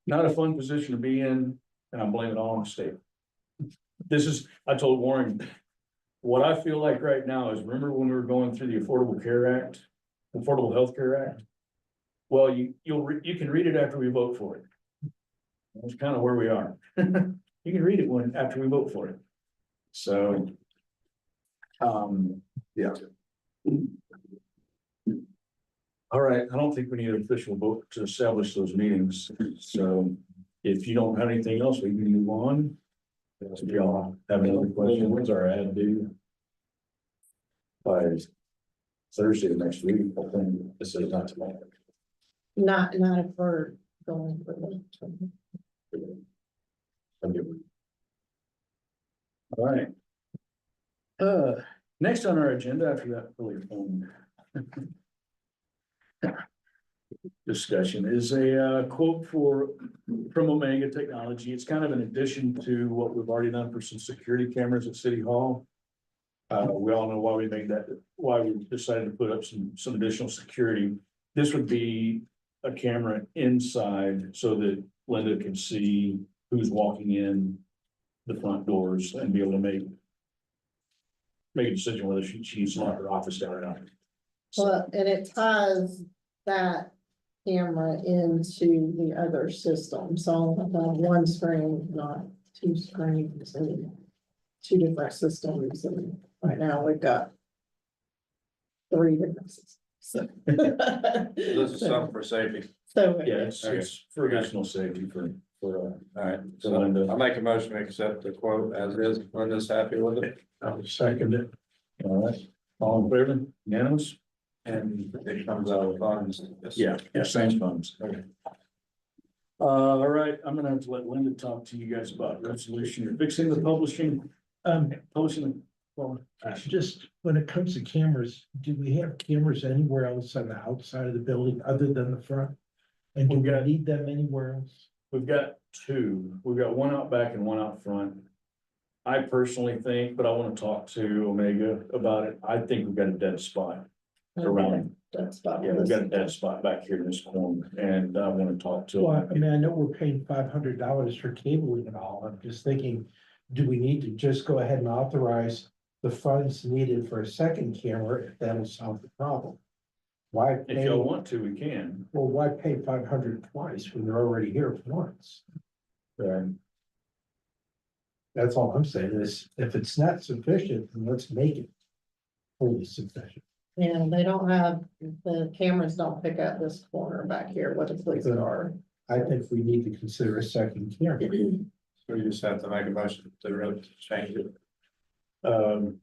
not a fun position to be in, and I'm blaming it all on the state. I told Warren, what I feel like right now is, remember when we were going through the Affordable Health Care Act? Well, you can read it after we vote for it. That's kind of where we are. You can read it after we vote for it. So. Yeah. All right, I don't think we need an official vote to establish those meetings, so if you don't have anything else, we can move on. If y'all have another question, When's our ad due? by Thursday of next week, I think. This is not tomorrow. Not if we're going for the. All right. Next on our agenda after that really fun discussion is a quote from Omega Technology. It's kind of an addition to what we've already done for some security cameras at City Hall. We all know why we decided to put up some additional security. This would be a camera inside so that Linda can see who's walking in the front doors and be able to make a decision whether she's locked her office down or not. Well, and it ties that camera into the other system, so one screen, not two screens and two different systems, and right now we've got 3 different systems. So. This is something for safety. So. Yeah, it's for additional safety for All right, So so Linda. I make a motion to accept the quote as is. Linda's happy with it. I'll second it. All right, all in favor, unanimous? And it comes out of funds. Yeah, same funds. Okay. All right, I'm gonna have to let Linda talk to you guys about resolution, fixing the publishing. Well, Just when it comes to cameras, do we have cameras anywhere else on the outside of the building other than the front? And do we need them anywhere else? we've got 2. We've got one out back and one out front. I personally think, but I want to talk to Omega about it. I think we've got a dead spot around. That's about. Yeah, we've got a dead spot back here in this corner, and I want to talk to Well, I them. mean, I know we're paying $500 for cabling and all. I'm just thinking, do we need to just go ahead and authorize the funds needed for a second camera, if that'll solve the problem. Why If pay, y'all well, want to, we can. why pay 500 twice when they're already here once? That's all I'm saying is, if it's not sufficient, then let's make it fully sufficient. And they don't have, the cameras don't pick up this corner back here where the police are. I think we need to consider a second camera. So you just have to make a motion to really change it. Do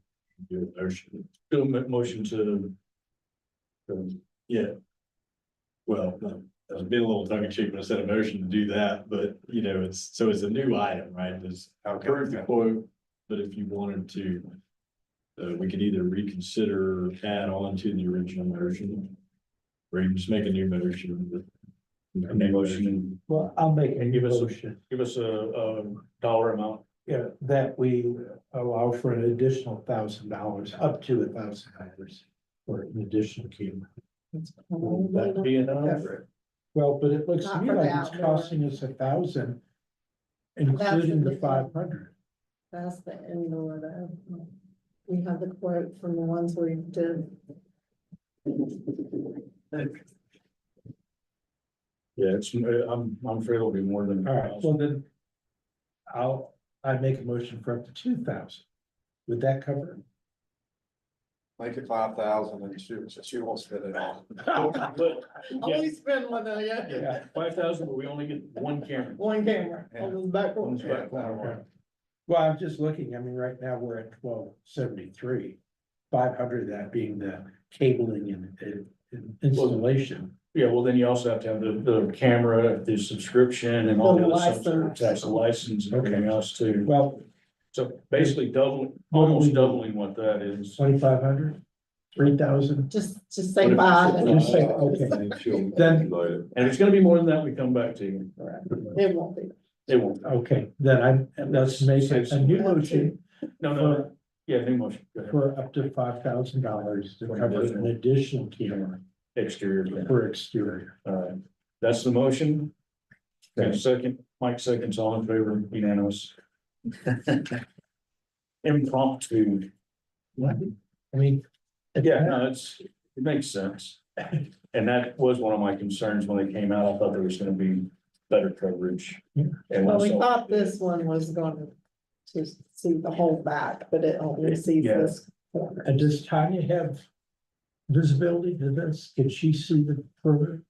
a motion. Do a motion to. Yeah. Well, I was being a little tongue in cheek when I said a motion to do that, but you know, it's a new item, right? There's approve the quote, but if you wanted to. We could either reconsider, add on to the original motion. Or you can just make a new motion. A new motion, Well, I'll make a And give us a- motion, give us a dollar amount. yeah, that we allow for an additional $1,000, up to $1,000 for an additional camera. Would that be enough? Well, but it looks to Not me for like the it's outdoor. costing us 1,000. Including the the- 500. That's the indoor though. We have the quote from the ones we did. Yeah, I'm afraid it'll be more than. All right, well then. I make a motion for up to 2,000. Would that cover it? Make it 5,000 and she won't spend it all. But, yeah, Only spend one, yeah, yeah, 5,000, but we only get one camera. one camera on the back one. One's back corner. Well, I'm just looking, I mean, right now we're at 1273. 500 of that being the cabling and installation. Yeah, well, then you also have to have the camera, the subscription and all the The other stuff. license. That's a license and everything else too. Well, So basically doubling, What do we almost do? doubling what that is. 2,500, 3,000. Just say What if- five. Just say, okay, then, And if it's gonna be more than that, we come back to you. It won't be. It won't. okay, then let's make a new motion No, yeah, new motion. Go ahead. for up to $5,000 to cover an additional camera Exterior. for exterior. All right, that's the motion. Okay, second, Mike seconds, all in favor, unanimous. Impromptu. I mean. Yeah, no, it makes sense. And that was one of my concerns when they came out. I thought there was gonna be better coverage. Yeah. And Well, we also, thought this one was going to see the whole back, but it only sees Yeah. this corner. And does Tanya have visibility to this? Can she see the further?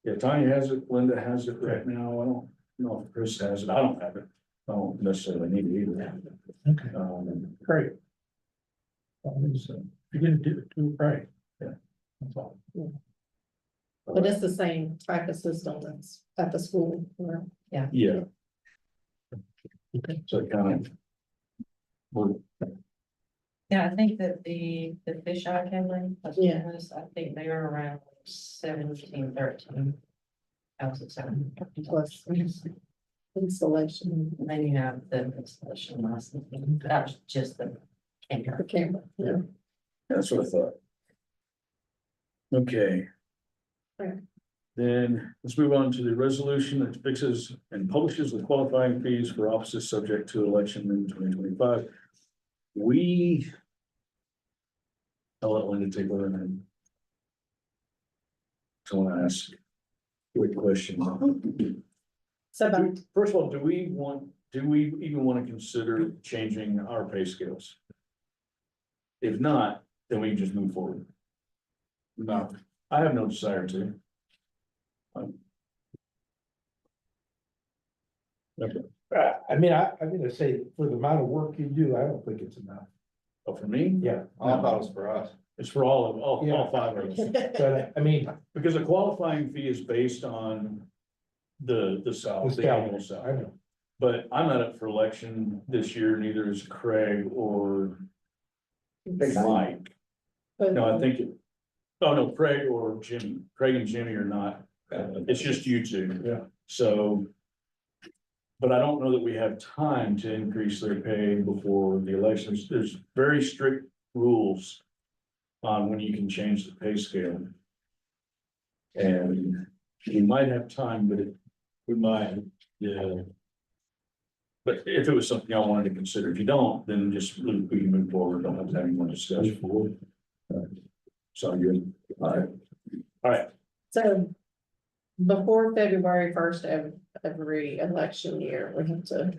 yeah, Tanya has it, Linda has it right now. I don't know if Chris has it. I don't have it. I don't necessarily need it either. Okay, great. You're gonna do it right. Yeah. That's all. But it's the same type of system that's at the school. Yeah. Yeah, Okay. so it kind of. Well, Yeah, I think that the fisheye cabling, Yeah. I think they are around 17, 13. Plus installation, Then you have the installation license, that was just the camera. the camera, yeah. that's what I thought. Okay. Right. Then let's move on to the resolution that fixes and publishes the qualifying fees for offices subject to election in 2025. I'll let Linda take over and. So I want to ask. Quick question. So about First of all, do we even want to consider changing our pay scales? If not, then we can just move forward. No, I have no desire to. Okay, I mean, I'm gonna say, for the amount of work you do, I don't think it's enough. oh, for me, Yeah. I thought it was for us. it's for all Yeah. five of us. But I mean, Because a qualifying fee is based on the salary, the annual I salary. know, But I'm not up for election this year, neither is Craig or Mike. No, I think oh no, Craig or Jimmy. Craig and Jimmy are not. It's just you two. Yeah. So. But I don't know that we have time to increase their pay before the elections. There's very strict rules. On when you can change the pay scale. And we might have time, but We might, yeah. But if it was something y'all wanted to consider, if you don't, then just we can move forward, don't have to have any more discussion. Sound good? All right, So before February first of every election year, we have to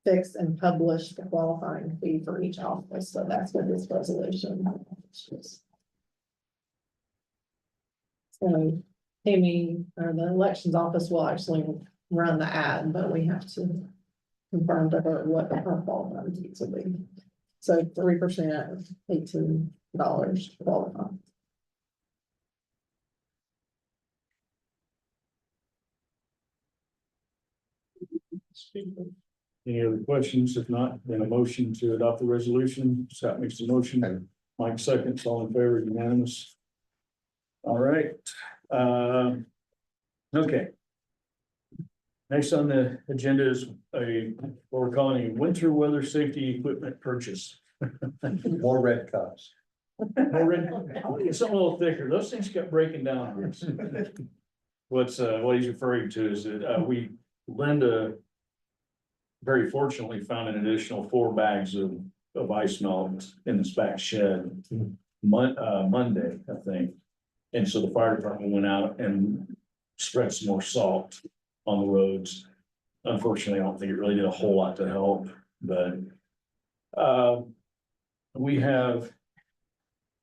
fix and publish the qualifying fee for each office. So that's what this resolution is. So Tammy, or the elections office will actually run the ad, but we have to confirm to her what her qualifying fees will be. So 3%, $18 qualify. any other questions? If not, then a motion to adopt the resolution. Scott makes the motion. Mike seconds, all in favor, unanimous. All right, okay. Next on the agenda is what we're calling a winter weather safety equipment purchase. More red cups. More red- I want to get something a little thicker. Those things kept breaking down. on us. What he's referring to is that, Linda very fortunately found an additional 4 bags of ice melt in this back shed Monday, I think. And so the fire department went out and spread some more salt on the roads. Unfortunately, I don't think it really did a whole lot to help, but we have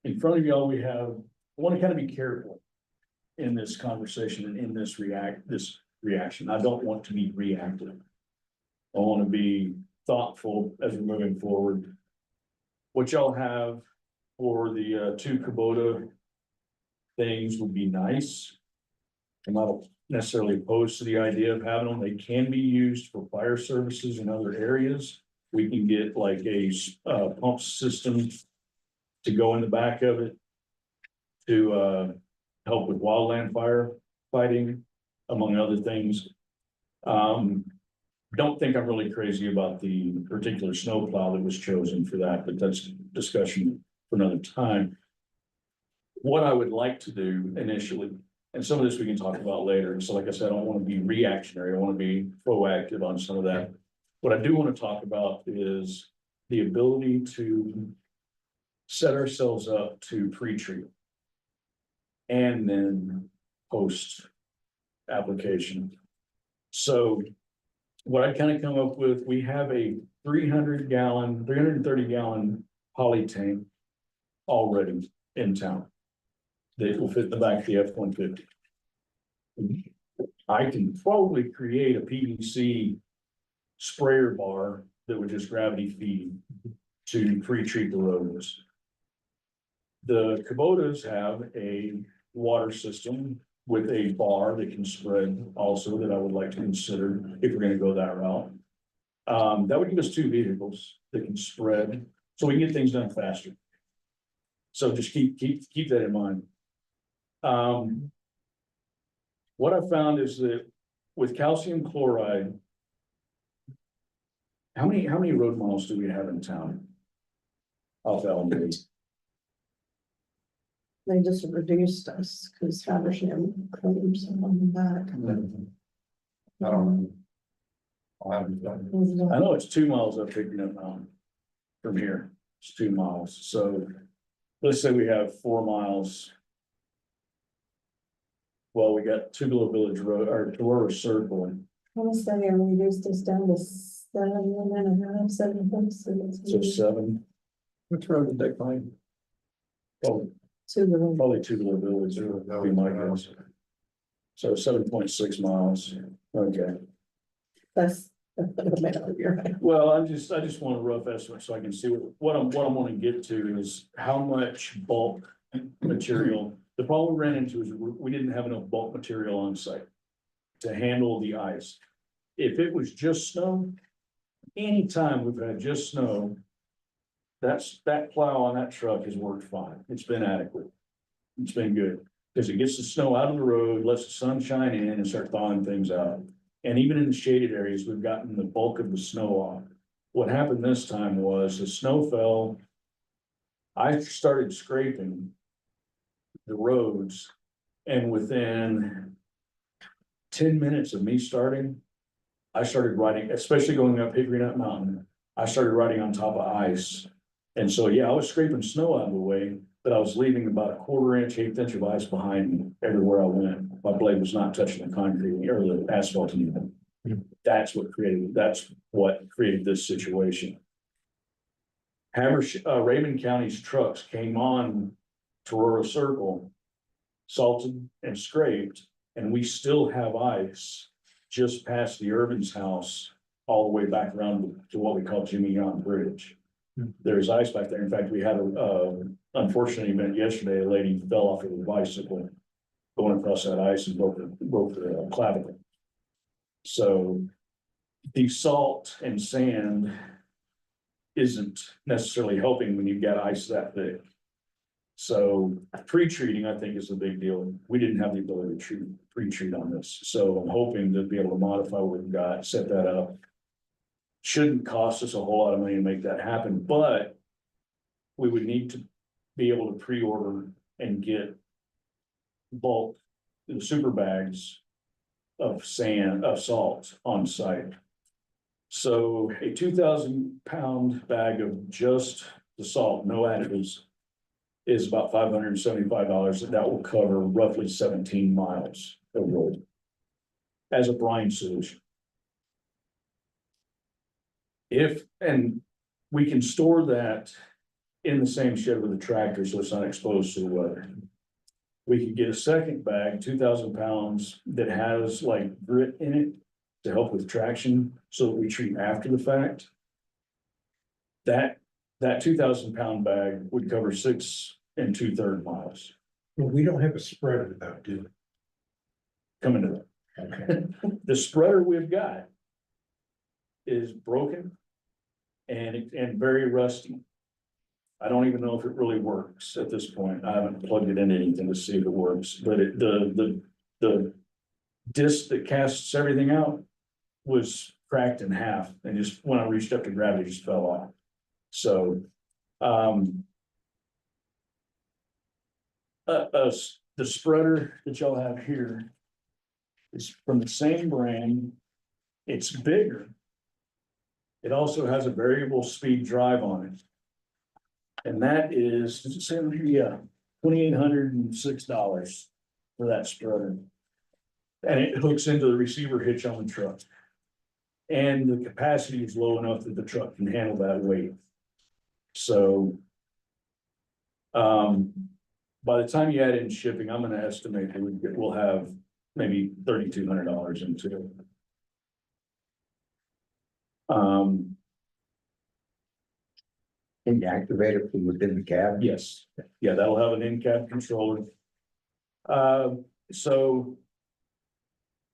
in front of y'all, we have, I want to kind of be careful in this conversation and in this reaction. I don't want to be reactive. I want to be thoughtful as we're moving forward. What y'all have for the 2 Kubota things would be nice. I'm not necessarily opposed to the idea of having them. They can be used for fire services in other areas. We can get like a pump system to go in the back of it to help with wildland fire fighting, among other things. Don't think I'm really crazy about the particular snowplow that was chosen for that, but that's discussion for another time. What I would like to do initially, and some of this we can talk about later. So like I said, I don't want to be reactionary. I want to be proactive on some of that. What I do want to talk about is the ability to set ourselves up to pre-treat and then post application. So what I kind of come up with, we have a 330 gallon poly tank already in town. That will fit in the back of the F-150. I can probably create a PVC sprayer bar that would just gravity feed to pre-treat the roads. The Kubotas have a water system with a bar that can spread also that I would like to consider if we're gonna go that route. That would give us 2 vehicles that can spread, so we can get things done faster. So just keep that in mind. What I found is that with calcium chloride, how many road miles do we have in town? Off Elm. They just reduced us because Fabersham claims on the back. I don't know. I haven't done I know it's 2 miles up Picking Up Mountain from here. It's 2 miles. So let's say we have 4 miles. Well, we got Tupelo Village Road or Torora Circle. I want to say I reduced this down to 7.5, 7.6. So 7. Which road did they claim? Oh, To the, probably Tupelo Village would be my guess. So 7.6 miles. Okay. that's. You're right. Well, I just want a rough estimate so I can see what I'm wanting to get to is how much bulk material. The problem we ran into is we didn't have enough bulk material on site to handle the ice. If it was just snow, anytime we've had just snow, that plow on that truck has worked fine. It's been adequate. It's been good because it gets the snow out of the road, lets the sun shine in and start thawing things out. And even in the shaded areas, we've gotten the bulk of the snow off. What happened this time was the snow fell. I started scraping the roads and within 10 minutes of me starting, I started riding, especially going up Hickory Nut Mountain, I started riding on top of ice. And so, yeah, I was scraping snow out of the way, but I was leaving about a quarter inch, eighth inch of ice behind me everywhere I went. My blade was not touching the concrete or the asphalt even. That's what created this situation. Raven County's trucks came on Tororo Circle, salted and scraped, and we still have ice just past the Irvin's house, all the way back around to what we call Jimmy Young Bridge. There's ice back there. In fact, we had a unfortunate event yesterday. A lady fell off of a bicycle going across that ice and broke the clavicle. So the salt and sand isn't necessarily helping when you've got ice that thick. So pre-treating, I think, is a big deal. We didn't have the ability to pre-treat on this, so I'm hoping to be able to modify what we've got, set that up. Shouldn't cost us a whole lot of money to make that happen, but we would need to be able to pre-order and get bulk, the super bags of salt on site. So a 2,000-pound bag of just the salt, no additives, is about $575, and that will cover roughly 17 miles of road as a brine solution. And we can store that in the same shed with the tractor, so it's not exposed to the weather. We could get a second bag, 2,000 pounds, that has like grit in it to help with traction, so that we treat after the fact. That 2,000-pound bag would cover 6 2/3 miles. Well, we don't have a spreader though, do we? Coming to that. Okay. The spreader we've got is broken and very rusty. I don't even know if it really works at this point. I haven't plugged it into anything to see if it works, but the disc that casts everything out was cracked in half, and just when I reached up to grab it, just fell off. So, the spreader that y'all have here is from the same brand. It's bigger. It also has a variable speed drive on it. And that is, does it say over here? Yeah, $2,806 for that spreader. And it hooks into the receiver hitch on the truck. And the capacity is low enough that the truck can handle that weight. So, by the time you add in shipping, I'm gonna estimate that we'll have maybe $3,200 into it. Can you activate it from within the cab? Yes, yeah, that'll have an in-cab controller. So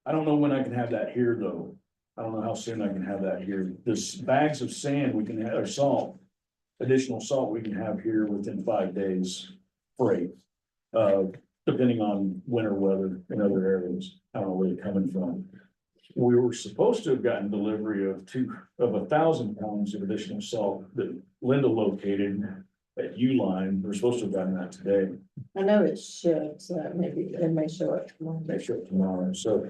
I don't know when I can have that here, though. I don't know how soon I can have that here. This bags of sand we can have, or salt, additional salt we can have here within 5 days freight. Depending on winter weather in other areas. I don't know where they're coming from. We were supposed to have gotten delivery of 1,000 pounds of additional salt that Linda located at Uline. We're supposed to have gotten that today. I know it should, so that maybe it may show up tomorrow. Make sure tomorrow. So,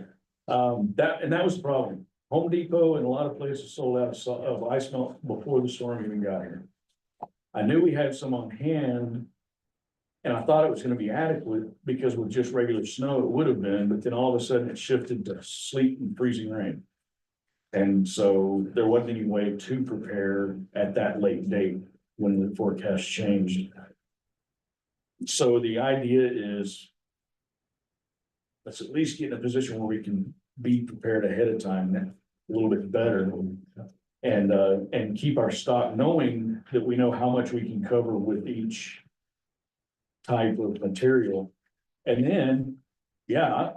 that was the problem. Home Depot and a lot of places sold out of ice melt before the storm even got here. I knew we had some on hand. And I thought it was gonna be adequate because with just regular snow, it would have been, but then all of a sudden it shifted to sleet and freezing rain. And so there wasn't any way to prepare at that late date when the forecast changed. So the idea is, let's at least get in a position where we can be prepared ahead of time a little bit better. And keep our stock, knowing that we know how much we can cover with each type of material. And then, yeah,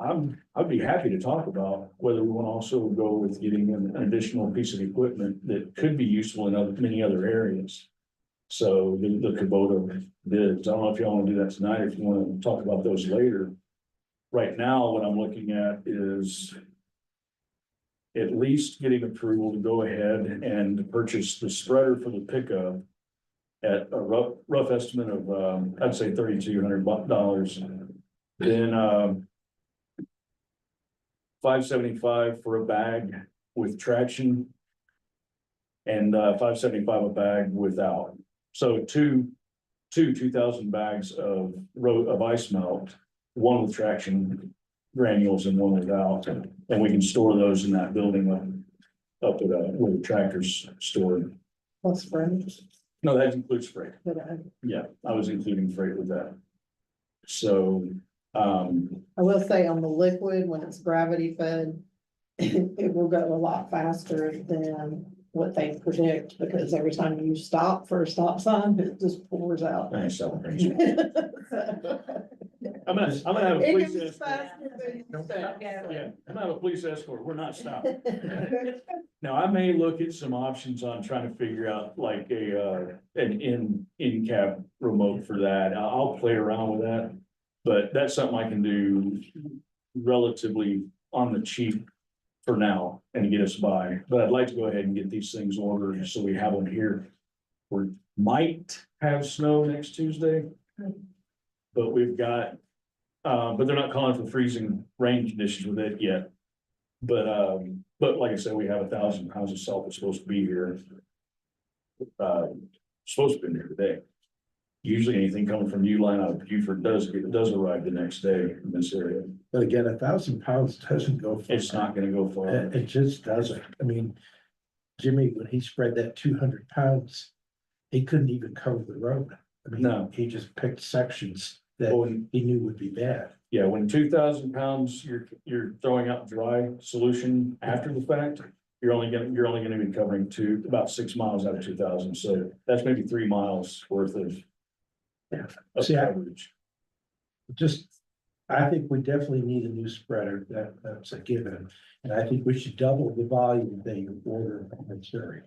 I'd be happy to talk about whether we want to also go with getting an additional piece of equipment that could be useful in many other areas. So the Kubota bids, I don't know if y'all want to do that tonight, if you want to talk about those later. Right now, what I'm looking at is at least getting approval to go ahead and purchase the spreader for the pickup at a rough estimate of, I'd say $3,200. Then, $5.75 for a bag with traction. And $5.75 a bag without. So two 2,000 bags of ice melt, one with traction granules and one without. And we can store those in that building up at where the tractor's stored. Plus freight, No, that includes freight. but Yeah, I was including freight with that. So, I will say on the liquid, when it's gravity fed, it will go a lot faster than what they predict, because every time you stop for a stop sign, it just pours out. I ain't selling crazy. I'm gonna have a It police goes escort. faster than you think. Yeah, I'm gonna have a police escort. We're not stopping. Now, I may look at some options on trying to figure out like an in-cab remote for that. I'll play around with that. But that's something I can do relatively on the cheap for now and get us by. But I'd like to go ahead and get these things ordered so we have them here. We might have snow next Tuesday. But we've got, but they're not calling for freezing rain conditions with it yet. But like I said, we have 1,000 pounds of salt that's supposed to be here. Supposed to be here today. Usually anything coming from Uline out of Buford does arrive the next day in this area. But again, 1,000 pounds doesn't go. far. It's not gonna go far. It just doesn't. I mean, Jimmy, when he spread that 200 pounds, he couldn't even cover the road. I mean, No. he just picked sections that When, he knew would be bad. yeah, when 2,000 pounds, you're throwing out dry solution after the fact. You're only gonna be covering about 6 miles out of 2,000, so that's maybe 3 miles worth of. Yeah. Of See, I- coverage. Just, I think we definitely need a new spreader. That's a given. And I think we should double the volume that you order from Missouri.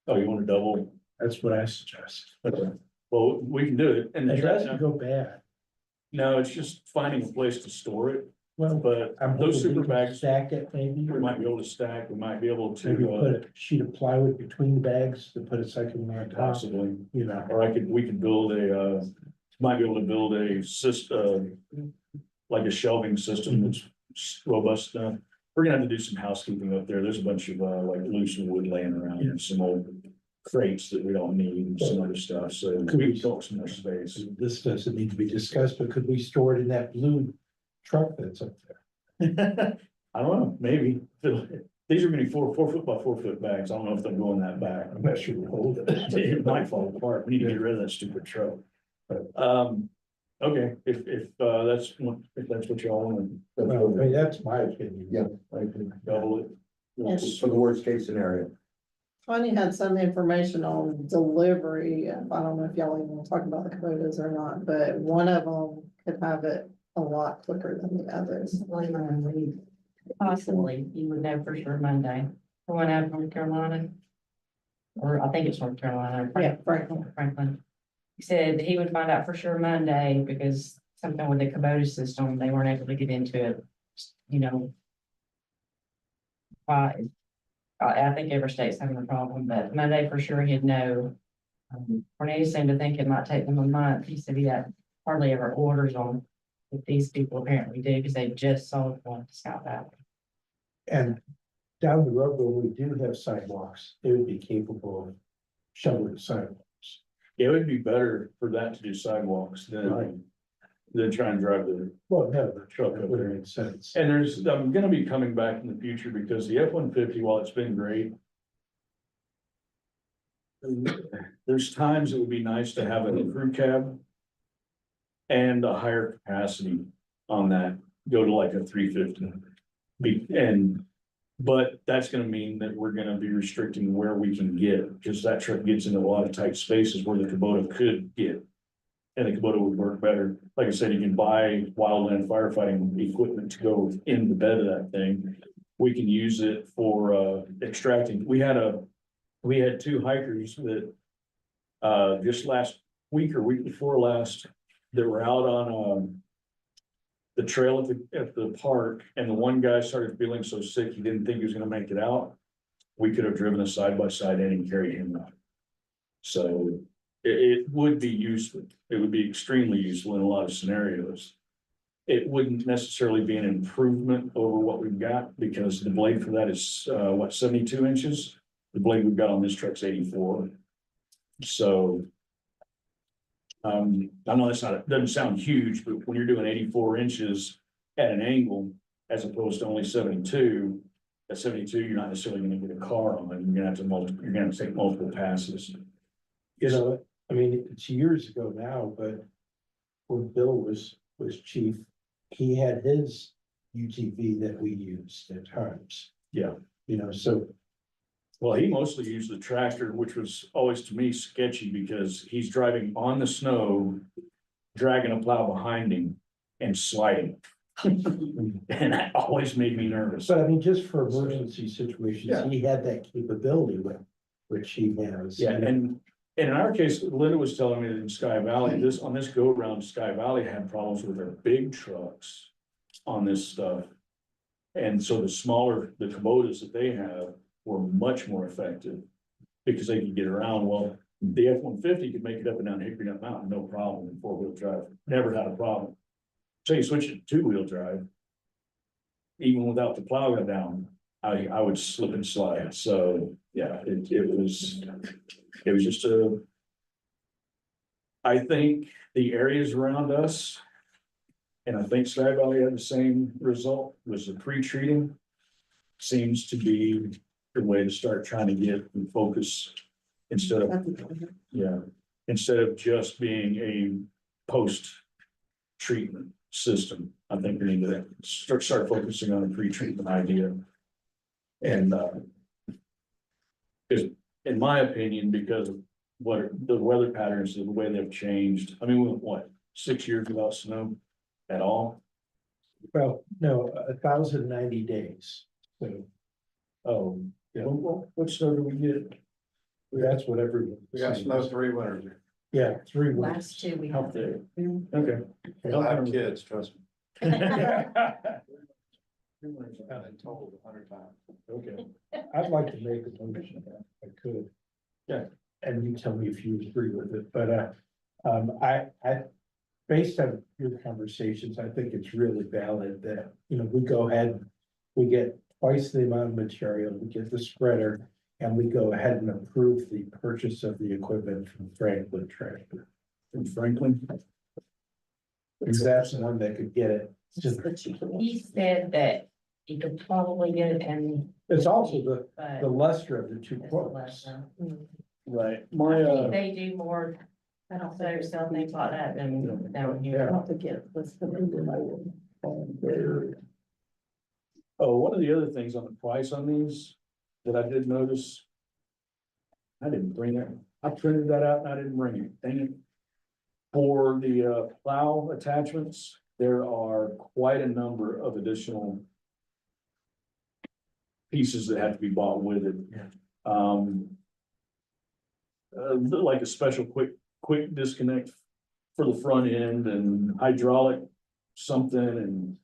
Oh, you wanna double? That's what I suggest. Okay. Well, we can do it, and It doesn't go bad. no, it's just finding a place to store it, Well, but I'm those hoping super we can bags, stack it maybe. we might be able to stack, we might be able Maybe to, put a sheet of plywood between the bags to put a second one on top, possibly, you know. or we could build might be able to build a system, like a shelving system that's robust enough. We're gonna have to do some housekeeping up there, there's a bunch of, like loose wood laying around, and some old crates that we don't need, and some other stuff, so we can talk some more space. This doesn't need to be discussed, but could we store it in that blue truck that's up there? I don't know, maybe. These are gonna be 4 foot by 4 foot bags. I don't know if they'll go in that bag. I'm not sure we hold it. It might fall apart. We need to get rid of that stupid truck. Okay, if that's what y'all want. Well, I mean, that's my opinion. Yeah. I can double it. Yes. For the worst case scenario. Tony had some information on delivery. I don't know if y'all even want to talk about the Kubotas or not, but one of them could have it a lot quicker than the others. Possibly, you would know for sure Monday. The one out of North Carolina. Or I think it's North Carolina. Yeah, Franklin. Franklin. He said he would find out for sure Monday because something with the Kubota system, they weren't able to get into it, you know. I think every state's having a problem, but Monday for sure he'd know. Cornelius seemed to think it might take them a month. He said he had hardly ever orders on, but these people apparently do because they just sold one to Scott Valley. And down the road, when we do have sidewalks, it would be capable of shoveling sidewalks. Yeah, it would be better for that to do sidewalks than try and drive the Well, no, the truck truck up would there. make sense. And I'm gonna be coming back in the future because the F-150, while it's been great. There's times it would be nice to have a crew cab. And a higher capacity on that, go to like a 350. But that's gonna mean that we're gonna be restricting where we can get, because that truck gets into a lot of tight spaces where the Kubota could get. And the Kubota would work better. Like I said, you can buy wildland firefighting equipment to go in the bed of that thing. We can use it for extracting. We had 2 hikers that just last week or week before last, that were out on the trail at the park, and the one guy started feeling so sick, he didn't think he was gonna make it out. We could have driven a side by side in and carried him out. So it would be useful. It would be extremely useful in a lot of scenarios. it wouldn't necessarily be an improvement over what we've got, because the blade for that is, 72 inches? The blade we've got on this truck's 84. So. I know that's not, it doesn't sound huge, but when you're doing 84 inches at an angle, as opposed to only 72. At 72, you're not necessarily gonna get a car on it, you're gonna have to you're gonna have to take multiple passes. You know, I mean, it's years ago now, but when Bill was chief, he had his UTV that we used at times. Yeah. You know, so, Well, he mostly used the tractor, which was always to me sketchy, because he's driving on the snow, dragging a plow behind him and sliding. And that always made me nervous. but I mean, just for emergency situations, Yeah. he had that capability with, which he has. Yeah, and in our case, Linda was telling me that in Sky Valley, on this go around, Sky Valley had problems with their big trucks on this stuff. And so the smaller, the Kubotas that they have were much more effective because they could get around. Well, the F-150 could make it up and down Hickory Nut Mountain, no problem in four-wheel drive, never had a problem. So you switch it to two-wheel drive, even without the plow down, I would slip and slide. So, yeah, it was just I think the areas around us, and I think Sky Valley had the same result, was the pre-treating seems to be the way to start trying to get and focus instead of, instead of just being a post-treatment system. I think we need to start focusing on a pre-treatment idea. And, is, in my opinion, because of what the weather patterns, the way they've changed. I mean, we went, what, 6 years without snow at all? Well, no, 1,090 days, so Oh, yeah. What snow do we get? that's what everyone. We got snow 3 winters. Yeah, 3 weeks. Last two we How have. thick? Okay. We'll have kids, trust me. Okay. Been told 100 times. I'd like to make a motion if I could. Yeah. And you tell me if you agree with it, but, based on your conversations, I think it's really valid that, you know, we go ahead. We get twice the amount of material, we get the spreader, and we go ahead and approve the purchase of the equipment from Franklin Tractor. From Franklin? Because that's the one that could get it. Just, He said that he could probably get it and. it's also the but lesser of the two it's the quotes. lesser. Right, I my, think they do more, I don't say sell things like that than down here. Yeah. Not to get, let's put it in my. oh, one of the other things on the price on these that I did notice. I didn't bring it, I printed that out and I didn't bring it, dang it. For the plow attachments, there are quite a number of additional pieces that have to be bought with it. Like a special quick disconnect for the front end and hydraulic something, and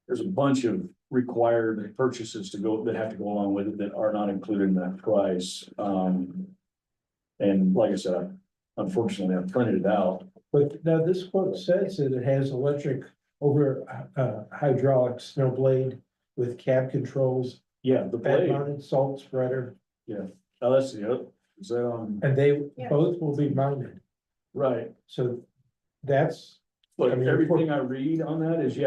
there's a bunch of required purchases that have to go along with it that are not included in that price. And like I said, unfortunately, I printed it out. But now this quote says that it has electric over hydraulic snow blade with cab controls, Yeah, the bed blade, mounted salt spreader, oh, that's the other, is that on, and they Yeah. both will be mounted. right. So that's, But I mean, everything I read on that is,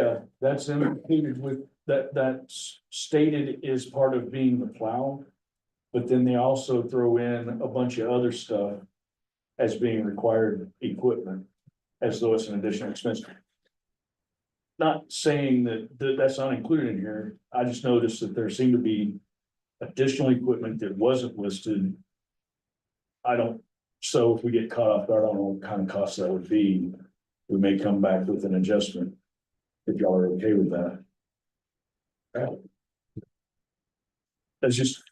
that's included with, that's stated is part of being the plow. But then they also throw in a bunch of other stuff as being required equipment, as though it's an additional expense. Not saying that that's not included in here, I just noticed that there seemed to be additional equipment that wasn't listed. So if we get caught off guard, I don't know what kind of cost that would be. We may come back with an adjustment. If y'all are okay with that. That's just,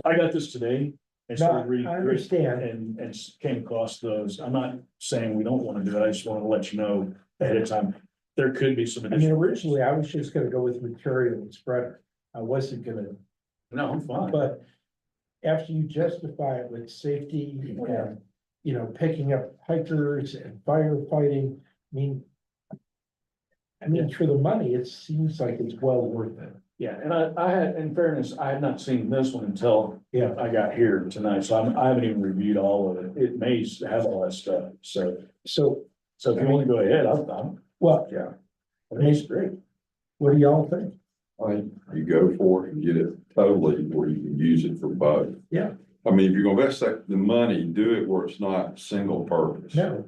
I got this today and no, started reading I through it understand. and came across those. I'm not saying we don't want to do it. I just want to let you know ahead of time. There could be some I mean, additional. originally I was just gonna go with material and spreader. I wasn't gonna, No, I'm fine. but after you justify it with safety and, you know, picking up hikers and firefighting, I mean, I mean, for the money, it seems like it's well worth it. Yeah, and I had, in fairness, I had not seen this one until Yeah. I got here tonight, so I haven't even reviewed all of it. It may have all that stuff, so So, if you wanna go ahead, I'm, well, yeah. I think it's great. what do y'all think? You go for it and get it totally where you can use it for both. Yeah. I mean, if you're gonna invest the money, do it where it's not single purpose. No,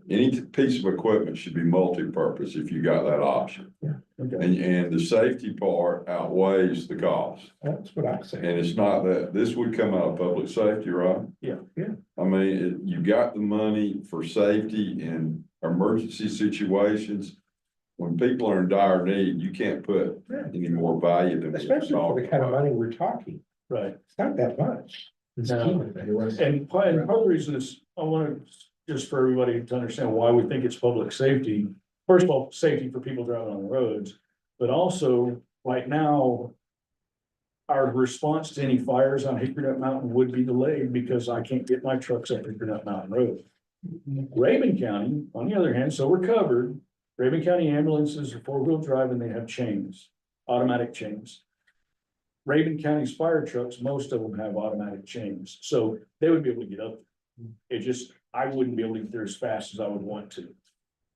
Any piece of equipment should be multi-purpose if you got that option. Okay, And the safety part outweighs the cost. that's what I say. And it's not that, this would come out of public safety, right? Yeah. Yeah. I mean, you got the money for safety in emergency situations. When people are in dire need, you can't put any more value than. what we're Especially for the talking kind of about. money we're talking. right. It's not that much. It's No. scheme of things. And part of the reason is, I wanted, just for everybody to understand why we think it's public safety. First of all, safety for people driving on the roads, but also, right now. Our response to any fires on Hickory Nut Mountain would be delayed because I can't get my trucks up Hickory Nut Mountain Road. Raven County, on the other hand, so we're covered. Raven County ambulances are four-wheel drive and they have chains, automatic chains. Raven County's fire trucks, most of them have automatic chains, so they would be able to get up. It just, I wouldn't be able to get there as fast as I would want to.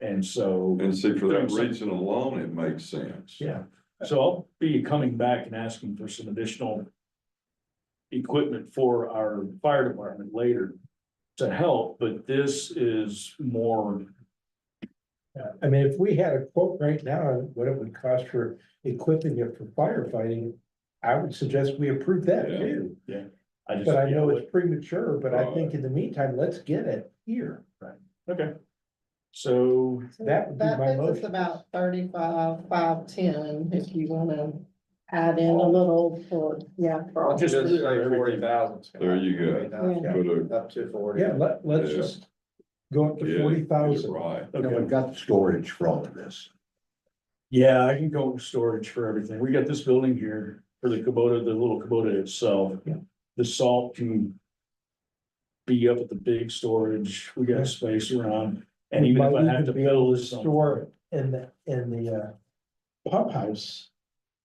And so, And see, for that reason alone, it makes sense. Yeah. so I'll be coming back and asking for some additional equipment for our fire department later to help, but this is more, I mean, if we had a quote right now on what it would cost for equipping it for firefighting, I would suggest we approve that Yeah. too. I just. But I know yeah, it's premature, but I Right. think in the meantime, let's get it here. Okay. So, That would be That my makes us motion. about 35, 510, if you wanna add in a little for, yeah. I'll just Just- say 40,000. There you go. Yeah. Put a, Up to 40. Yeah, let's Yeah. just go up to yeah, 40,000. right. You know, okay, we've got the storage for all of this. yeah, I can go with storage for everything. We got this building here for the Kubota, the little Kubota itself. Yeah. The salt can be up at the big storage. We Yeah. got space around. And even if I have to Might be able build to some, store it in the pump house,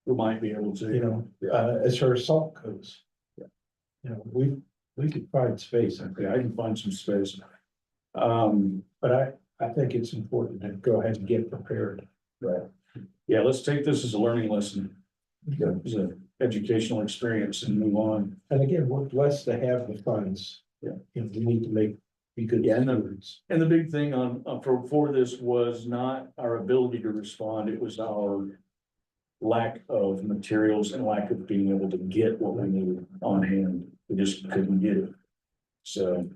we might be able to. you know, as far as salt goes. Yeah. You know, we could find space, I Yeah, think, I can find some space. but I think it's important to go ahead and get prepared. Right. Yeah, let's take this as a learning lesson, Yeah. as an educational experience and move on. And again, we're blessed to have the funds. Yeah. You know, we need to be good Yeah, and the- stewards. And the big thing on, for this was not our ability to respond, it was our lack of materials and lack of being able to get what we needed on hand. We just couldn't get it. So,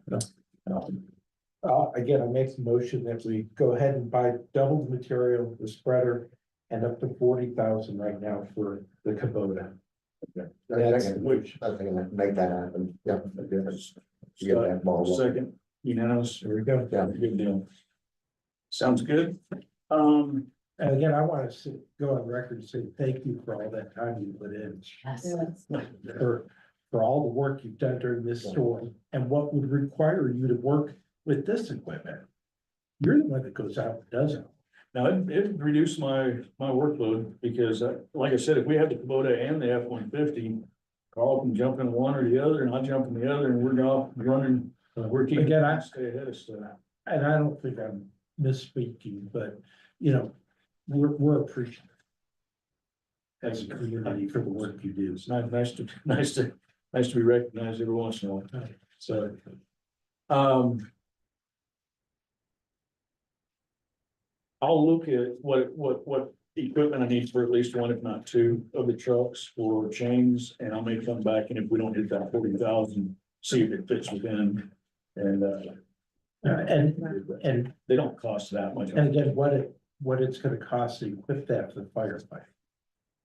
Again, I make the motion that we go ahead and buy double the material, the spreader, and up to 40,000 right now for the Kubota. That's the motion. I think I can make that happen, yeah. Get Scott, that ball rolling. second, unanimous, There we go. Yeah. good deal. Sounds good. And again, I want to go on record and say thank you for all that time you put in. Yes. For all the work you've done during this storm and what would require you to work with this equipment. You're the one that goes out and does it. Now, it reduced my workload because, like I said, if we have the Kubota and the F-150, Carl can jump in one or the other and I jump in the other and we're off running. We're keeping, Again, stay ahead of stuff. And I don't think I'm misspeaking, but you know, we're appreciative. As a community for the work you do. It's nice to be recognized every once in a while. So, I'll look at what equipment I need for at least one, if not two, of the trucks for chains, and I may come back, and if we don't hit that 40,000, see if it fits within. And, And they don't cost that much. again, what it's gonna cost to equip that for the firefighter.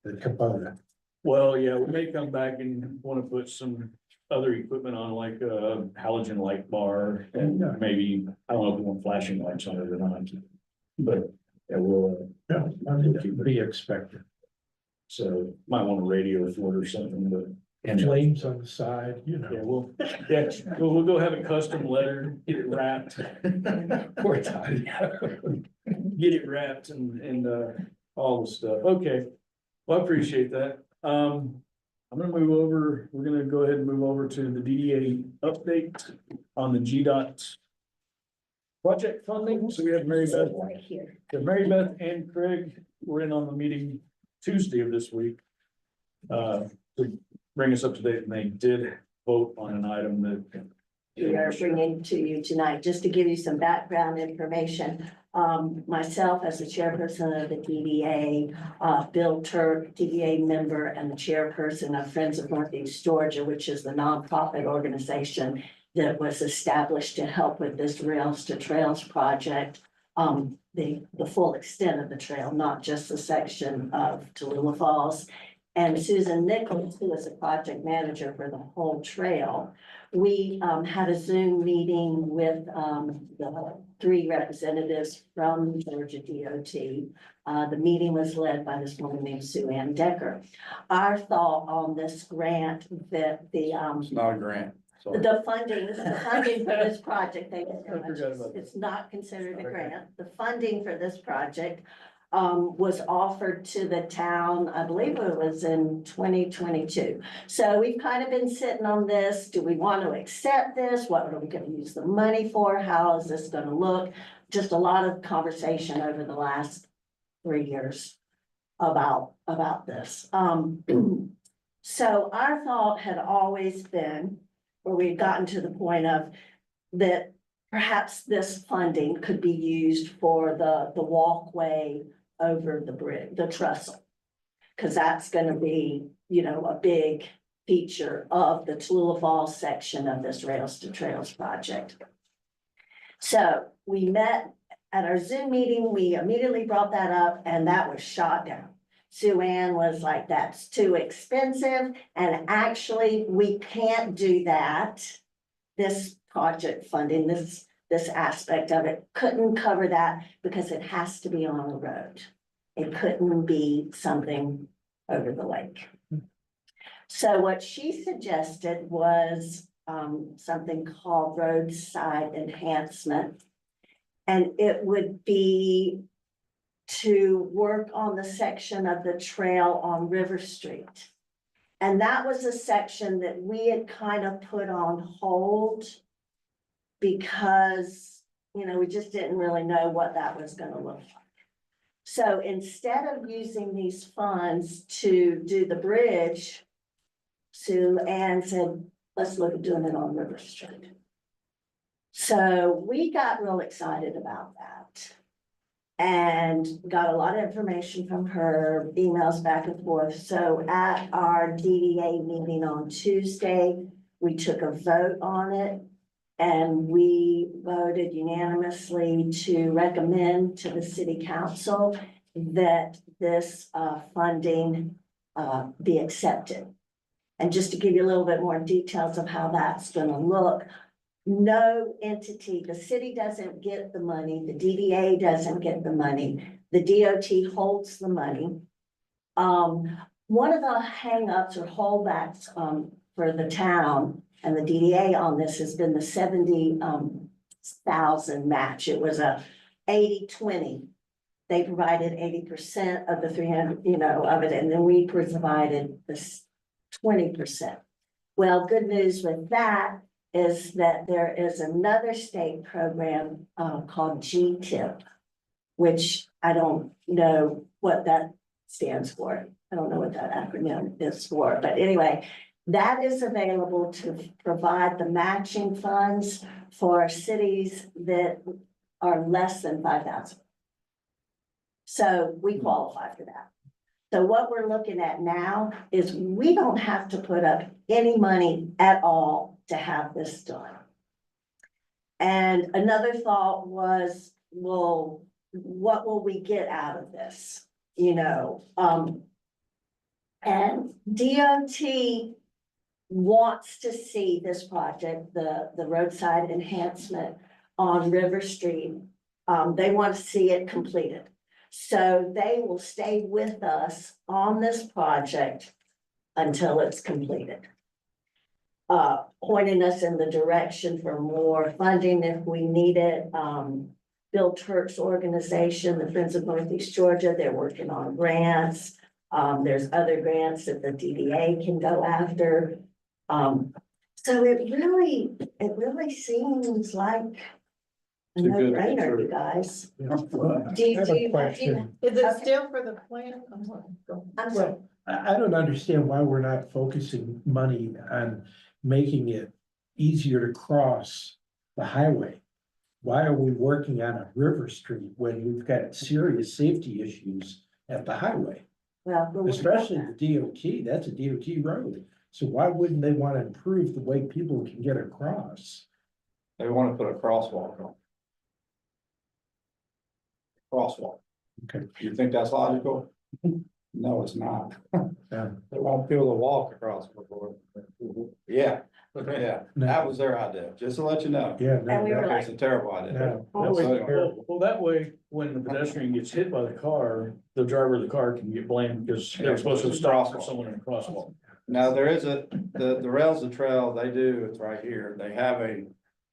The Kubota. Well, yeah, we may come back and wanna put some other equipment on, like a halogen light bar, and maybe, I don't know if we want flashing lights on it or not. But, yeah, we'll, Yeah, I mean, it would be expected. so might want a radio for it or something, but. And flames on the side, you Yeah, know. we'll go have it custom lettered, get it wrapped. Poor Todd. get it wrapped and all the stuff. Okay. Well, I appreciate that. I'm gonna move over, we're gonna go ahead and move over to the DDA update on the GDOT project funding. So we have Mary Beth. Right here. So Mary Beth and Craig were in on the meeting Tuesday of this week. To bring us up to date, and they did vote on an item that. We are bringing to you tonight, just to give you some background information. Myself as the chairperson of the DDA, Bill Turk, DDA member and the chairperson of Friends of Northeast Georgia, which is the nonprofit organization that was established to help with this Rails to Trails project. The full extent of the trail, not just the section of Tallulah Falls. And Susan Nichols, who is a project manager for the whole trail. We had a Zoom meeting with the 3 representatives from Georgia DOT. The meeting was led by this woman named Sue Ann Decker. Our thought on this grant that It's not a grant. Sorry. the funding for this project, thank you so I forgot about much. that. It's not considered a Okay. grant. The funding for this project was offered to the town, I believe it was in 2022. So we've kind of been sitting on this. Do we want to accept this? What are we going to use the money for? How is this going to look? Just a lot of conversation over the last 3 years about this. So our thought had always been, where we had gotten to the point of that perhaps this funding could be used for the walkway over the bridge, the trestle. Cause that's gonna be, a big feature of the Tallulah Falls section of this Rails to Trails project. So we met at our Zoom meeting, we immediately brought that up and that was shot down. Sue Ann was like, that's too expensive, and actually, we can't do that. This project funding, this aspect of it couldn't cover that because it has to be on the road. It couldn't be something over the lake. So what she suggested was something called roadside enhancement. And it would be to work on the section of the trail on River Street. And that was a section that we had kind of put on hold because, we just didn't really know what that was gonna look like. So instead of using these funds to do the bridge, Sue Ann said, let's look at doing it on River Street. So we got real excited about that. And got a lot of information from her, emails back and forth. So at our DDA meeting on Tuesday, we took a vote on it. And we voted unanimously to recommend to the city council that this funding be accepted. And just to give you a little bit more details of how that's gonna look, no entity, the city doesn't get the money, the DDA doesn't get the money, the DOT holds the money. One of the hangups or holdbacks for the town and the DDA on this has been the 70,000 match. It was a 80-20. They provided 80% of the 300, of it, and then we provided this 20%. Well, good news with that is that there is another state program called GTIP, which I don't know what that stands for. I don't know what that acronym is for, but anyway, that is available to provide the matching funds for cities that are less than 5,000. So we qualify for that. So what we're looking at now is we don't have to put up any money at all to have this done. And another thought was, well, what will we get out of this? And DOT wants to see this project, the roadside enhancement on River Street. They want to see it completed. So they will stay with us on this project until it's completed. Pointing us in the direction for more funding if we need it. Bill Turk's organization, the Friends of Northeast Georgia, they're working on grants. There's other grants that the DDA can go after. So it really seems like a Too good to be no-brainer, true. you guys. I Do you, have do a you? question. Is it Okay. still for the plan? I'm sorry. I don't understand why we're not focusing money on making it easier to cross the highway. Why are we working on a river street when we've got serious safety issues at the highway? Well, we're working on Especially that. the DOT, that's a DOT road. So why wouldn't they want to improve the way people can get across? They wanna put a crosswalk on. Crosswalk. Okay. You think that's logical? No, it's not. Yeah. They want people to walk across before. Yeah, yeah, that was their idea, just to let you know. Yeah, And we no, were It's a terrible idea. no. That way, So- well, that way, when the pedestrian gets hit by the car, the driver of the car can get blamed because they're supposed to stop for someone in a crosswalk. Now, there is the rails of trail, they do, it's right here, they have a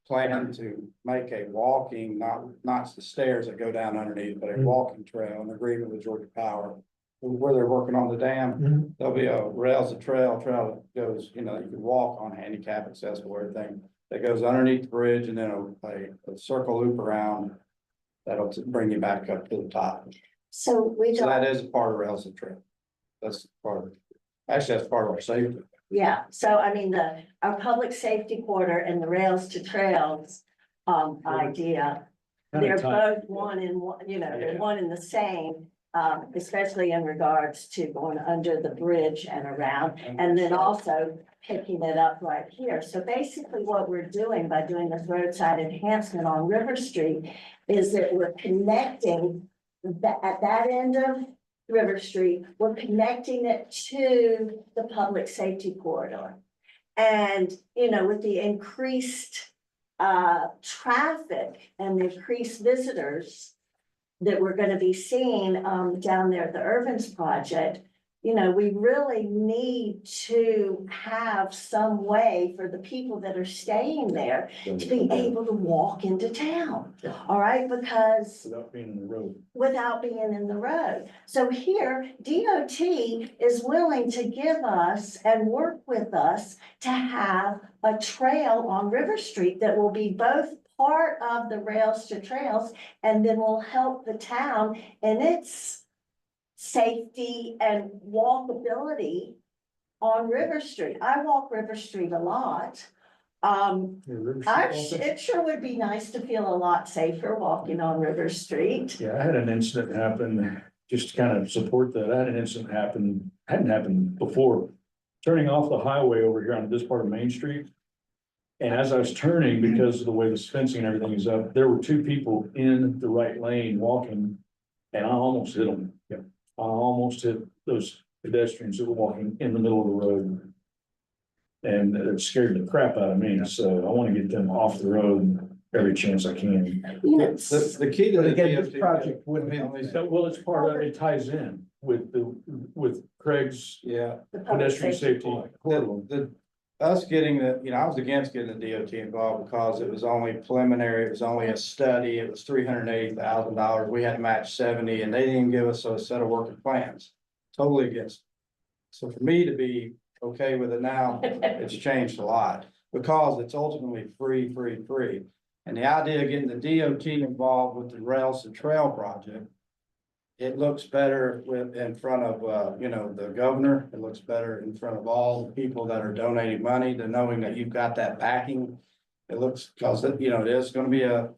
plan to make a walking, not the stairs that go down underneath, but a walking trail in agreement with Georgia Power. Where they're working on the dam, Mhm. there'll be a rails of trail that goes, you know, you can walk on handicap accessible, everything. That goes underneath the bridge and then a circle loop around. That'll bring you back up to the top. So we So don't, that is a part of rails of trail. That's part of, actually, that's part of our safety. yeah, so I mean, our public safety quarter and the rails to trails, idea. Kinda They're tight. both one in one, you know, they're Yeah. one in the same, especially in regards to going under the bridge and around. And then also picking it up right here. So basically what we're doing by doing this roadside enhancement on River Street is that we're connecting at that end of River Street, we're connecting it to the public safety corridor. And, you know, with the increased traffic and the increased visitors that we're gonna be seeing down there at the Urbans project, you know, we really need to have some way for the people that are staying there to be able to walk into town. All right, because Without being in the road. without being in the road. So here, DOT is willing to give us and work with us to have a trail on River Street that will be both part of the rails to trails and then will help the town in its safety and walkability on River Street. I walk River Street a lot. It sure would be nice to feel a lot safer walking on River Street. Yeah, I had an incident happen, just to kind of support that, I had an incident happen, hadn't happened before. Turning off the highway over here on this part of Main Street. And as I was turning, because of the way the fencing and everything is up, there were two people in the right lane walking. And I almost hit them. Yeah. I almost hit those pedestrians that were walking in the middle of the road. And it scared the crap out of me, so I want to get them off the road every chance I can. You know, The key to But the again, this DOT project wouldn't Let me- So, well, it's part of, it ties in with Craig's Yeah, the public pedestrian safety corridor. us getting the, you know, I was against getting the DOT involved because it was only preliminary, it was only a study, it was $380,000. We had to match 70 and they didn't even give us a set of working plans. Totally against. So for me to be okay with it now, it's changed a lot because it's ultimately free. And the idea of getting the DOT involved with the rails and trail project. It looks better in front of, you know, the governor. It looks better in front of all the people that are donating money to knowing that you've got that backing. It looks, cause it, you know, it is gonna be a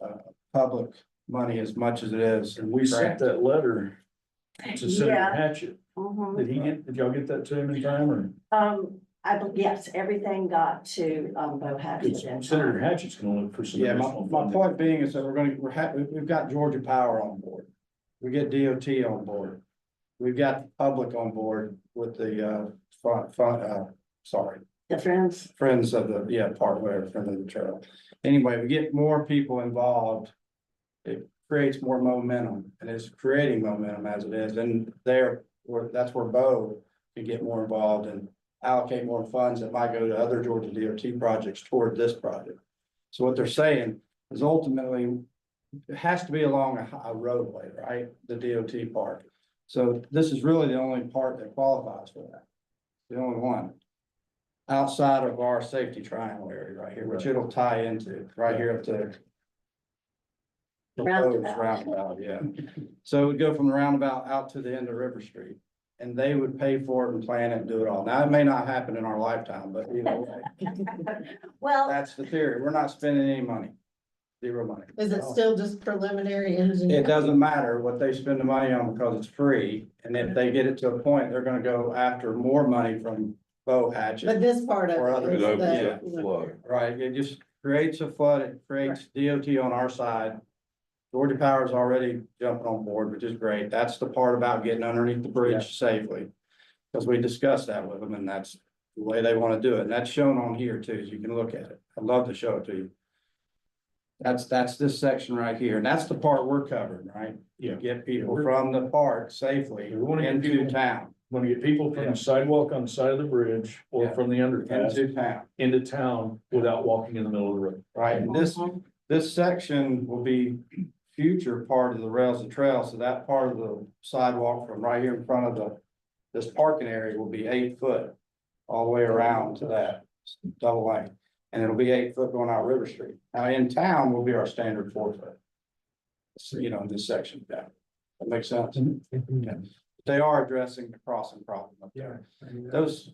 public money as much as it is. And we sent that letter to Senator Yeah. Hatchett. Mhm. Did y'all get that to him in time or? Yes, everything got to, Bo Hatchett. Senator Hatchett's gonna look for some Yeah, additional my funding. point being is that we've got Georgia Power on board. We get DOT on board. We've got the public on board with the, The Friends. Friends of the, yeah, part where, Friends of the Trail. Anyway, we get more people involved. It creates more momentum and it's creating momentum as it is. And that's where Bo can get more involved and allocate more funds that might go to other Georgia DOT projects toward this project. So what they're saying is ultimately, it has to be along a roadway, right? The DOT part. So this is really the only part that qualifies for that. The only one. Outside of our safety triangle area right here, which it'll tie into right here at the. Proposed roundabout, yeah. So it would go from the roundabout out to the end of River Street. And they would pay for it and plan it and do it all. Now, it may not happen in our lifetime, but either way, Well, that's the theory. We're not spending any money. Zero money. Is it still just preliminary engineering? It doesn't matter what they spend the money on because it's free. And if they get it to a point, they're gonna go after more money from Bo But Hatchet. this part of Or other- it It is opens the. up the flow. Right, it just creates a flood, it creates DOT on our side. Georgia Power's already jumping on board, which is great. That's the part about getting underneath the bridge safely. Because we discussed that with them and that's the way they want to do it. And that's shown on here too, so you can look at it. I'd love to show it to you. That's this section right here, and that's the part we're covering, right? Yeah. Get people from the park safely We wanna get into people- town, Want to get people from Yeah. the sidewalk on the side of the bridge or Yeah. from the underpass into town, into town without walking in the middle of the road. right? And this section will be future part of the rails and trails, so that part of the sidewalk from right here in front of this parking area will be 8 foot all the way around to that double lane. And it'll be 8 foot going out River Street. Now, in town will be our standard 4 foot. So, you know, in this section, yeah. That makes sense? Yeah. They are addressing the crossing problem up there. Those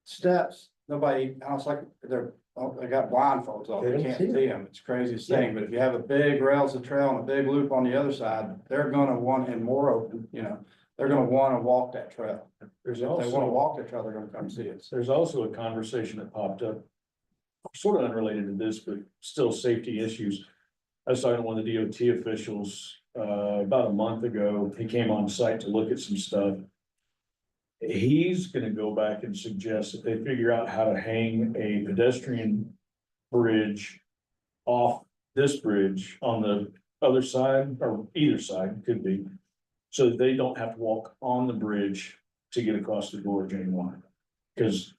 steps, nobody, I was like, they got blindfolds on, They they don't can't see see them, it's the craziest thing, but if you have a big rails of trail and a big loop on the other side, they're gonna want, and more open, you know, they're gonna wanna walk that trail. There's If they wanna also, walk that trail, they're gonna come see it. there's also a conversation that popped up. Sort of unrelated to this, but still safety issues. I was talking to one of the DOT officials, about a month ago. He came on site to look at some stuff. He's gonna go back and suggest that they figure out how to hang a pedestrian bridge off this bridge on the other side, or either side, could be. So that they don't have to walk on the bridge to get across the gorge anymore. Cause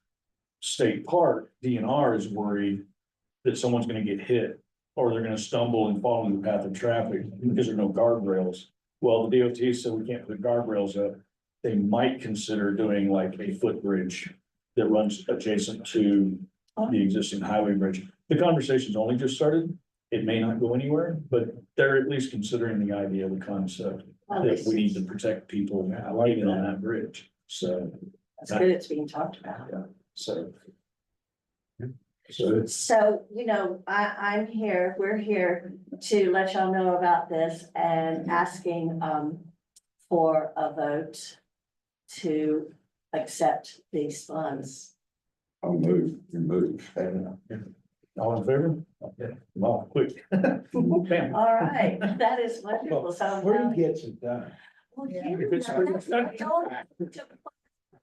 State Park, DNR is worried that someone's gonna get hit. Or they're gonna stumble and fall in the path of traffic because there are no guardrails. Well, the DOT said we can't put guardrails up. They might consider doing like a footbridge that runs adjacent to the existing highway bridge. The conversation's only just started. It may not go anywhere, but they're at least considering the idea, the concept, that we need to protect people living on that bridge. So, That's good, it's being talked about. so. So, you know, I'm here, we're here to let y'all know about this and asking, for a vote to accept these funds. I'll move, you move. All in favor? Okay, wow, quick. Bam. All right, that is wonderful, so. Where gets it done? Well, Yeah. you If it's know, for- that's what y'all took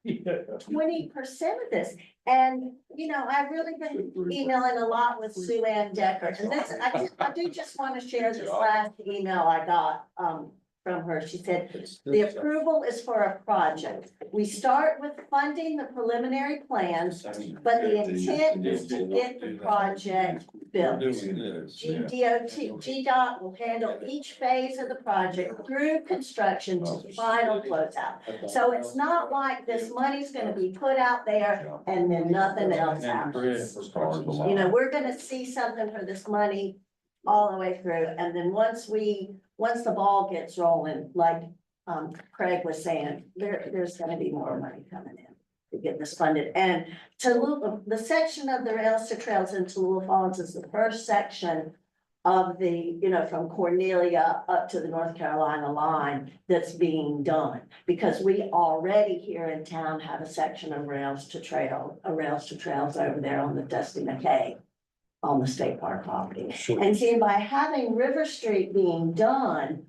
Yeah. 20% of this, and, you know, I've really been emailing a lot with Sue Ann Decker, and this, I do just want to share this last email I got, from her. She said, the approval is for a project. We start with funding the preliminary plans, but the intent is to get the project built. GDOT will handle each phase of the project through construction to final closeout. So it's not like this money's gonna be put out there and then nothing else happens. You know, we're gonna see something for this money all the way through, and then once the ball gets rolling, like, Craig was saying, there's gonna be more money coming in to get this funded. And Tallulah, the section of the rails to trails in Tallulah Falls is the first section of the, you know, from Cornelia up to the North Carolina line that's being done. Because we already here in town have a section of rails to trails over there on the Dusty McKay on the state park property. And see, by having River Street being done,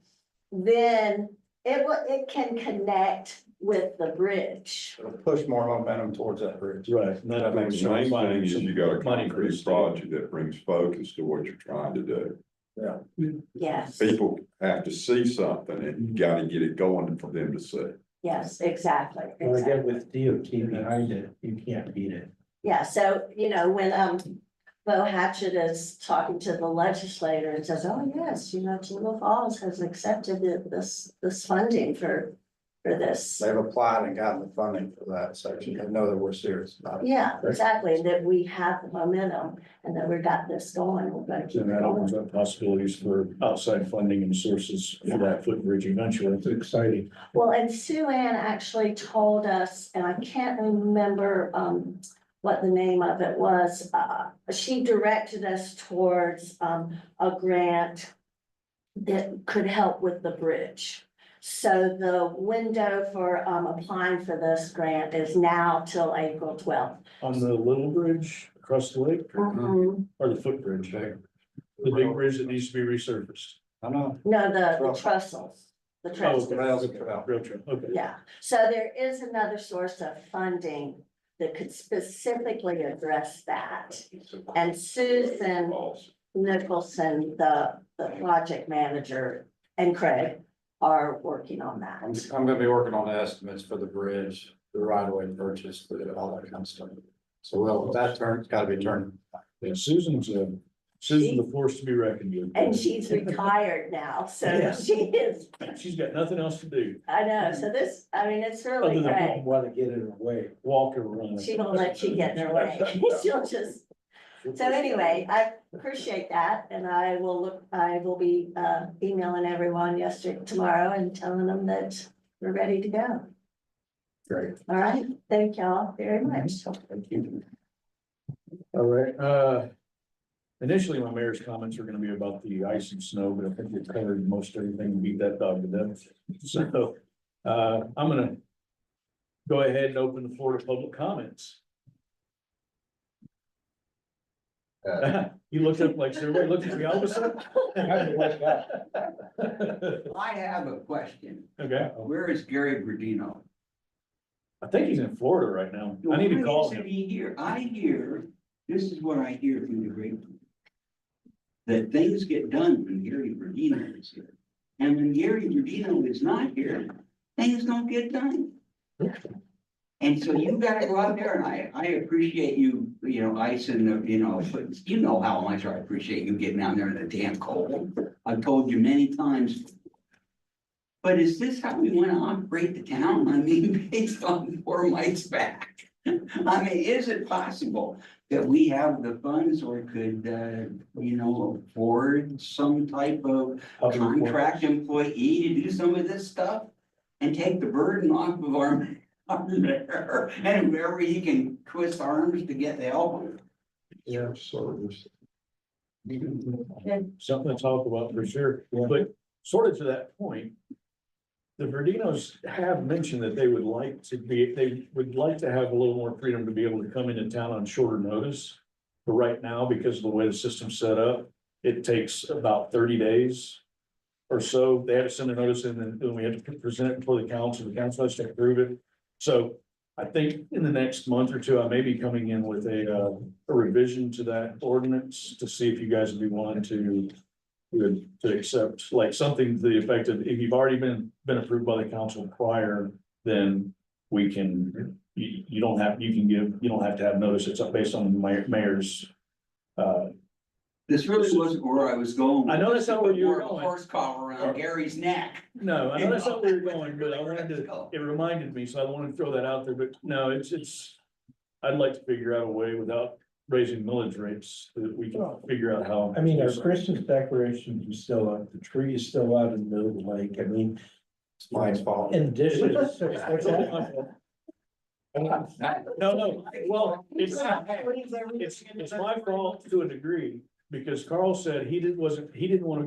then it can connect with the bridge. It'll push more momentum towards that bridge. Right. and that I think makes the main sense. thing is you got a Money for the concrete state. project that brings focus to what you're trying to do. Yes, People have to see something and you gotta get it going for them to see. yes, exactly. Well, exactly. again, with DOT behind it, you can't beat it. Yeah, so, you know, when, Bo Hatchett is talking to the legislator and says, oh, yes, you know, Tallulah Falls has accepted this funding for this. They've applied and gotten the funding for that, so you know that we're serious about it. Yeah, exactly, that we have the momentum and that we got this going, we're gonna keep And it that opens going. up possibilities for outside funding and sources for that footbridge eventually. It's exciting. Well, and Sue Ann actually told us, and I can't remember, what the name of it was, she directed us towards, a grant that could help with the bridge. So the window for, applying for this grant is now till April 12th. On the little bridge across the lake Mhm. or the footbridge, the big bridge that needs to be resurfaced. I know. No, the Trussell. trussels, the Oh, trussels. the Rails rail and trail. trail, okay. Yeah, so there is another source of funding that could specifically address that. And Susan Nicholson, the project manager, and Craig are working on that. I'm gonna be working on the estimates for the bridge, the right of way purchase, all that kind of stuff. So well, that turn's gotta be turned. Yeah, Susan's a force to be reckoned with. And she's retired now, so Yeah. she is, She's got nothing else to do, I know, so this, I mean, it's other really than great. Want to get in her way. walk or run. She won't let you get in her way. She'll just, so anyway, I appreciate that, and I will be emailing everyone tomorrow and telling them that we're ready to go. Great. All right, thank y'all very much. Thank you. All right, initially, my mayor's comments are gonna be about the ice and snow, but I think we've covered most everything, and beat that dog to death. So, I'm gonna go ahead and open the floor to public comments. You looked up like, everybody looked at me all of a sudden? I have a question. Okay, Where is Gary Burdino? I think he's in Florida right now. I need to Why call isn't him. he here? I hear, this is what I hear from the grapevine. That things get done when Gary Burdino is here. And when Gary Burdino is not here, things don't get done. And so you gotta go out there, and I appreciate you, icing the, but you know how much I appreciate you getting down there in the damn cold. I've told you many times. But is this how we wanna operate the town? I mean, based on poor Mike's back. I mean, is it possible that we have the funds or could, afford some type of contract employee to do some of this stuff? And take the burden off of our mayor, and whoever he can twist arms to get the help. Yeah, service. Something to talk about for sure, but sort of to that point. The Verdinos have mentioned that they would like to have a little more freedom to be able to come into town on shorter notice. But right now, because of the way the system's set up, it takes about 30 days. Or so, they have to send a notice in, and then we have to present it before the council has to approve it. So I think in the next month or two, I may be coming in with a revision to that ordinance to see if you guys would be willing to accept, like, something to the effect of, if you've already been approved by the council prior, then we can, you don't have to have notice. It's based on the mayor's. This really wasn't where I was going. I know that's not where you were More of a going. horse collar around Gary's neck. No, I know that's not where you're going, but I wanted to, it reminded me, so I wanted to throw that out there, but no, I'd like to figure out a way without raising millage rates, so that we can figure out how. I mean, our Christmas decorations are still up, the tree is still out in the middle of the lake, I mean. It's Mike's fault. In addition. No, well, it's my fault to a degree, because Carl said he didn't want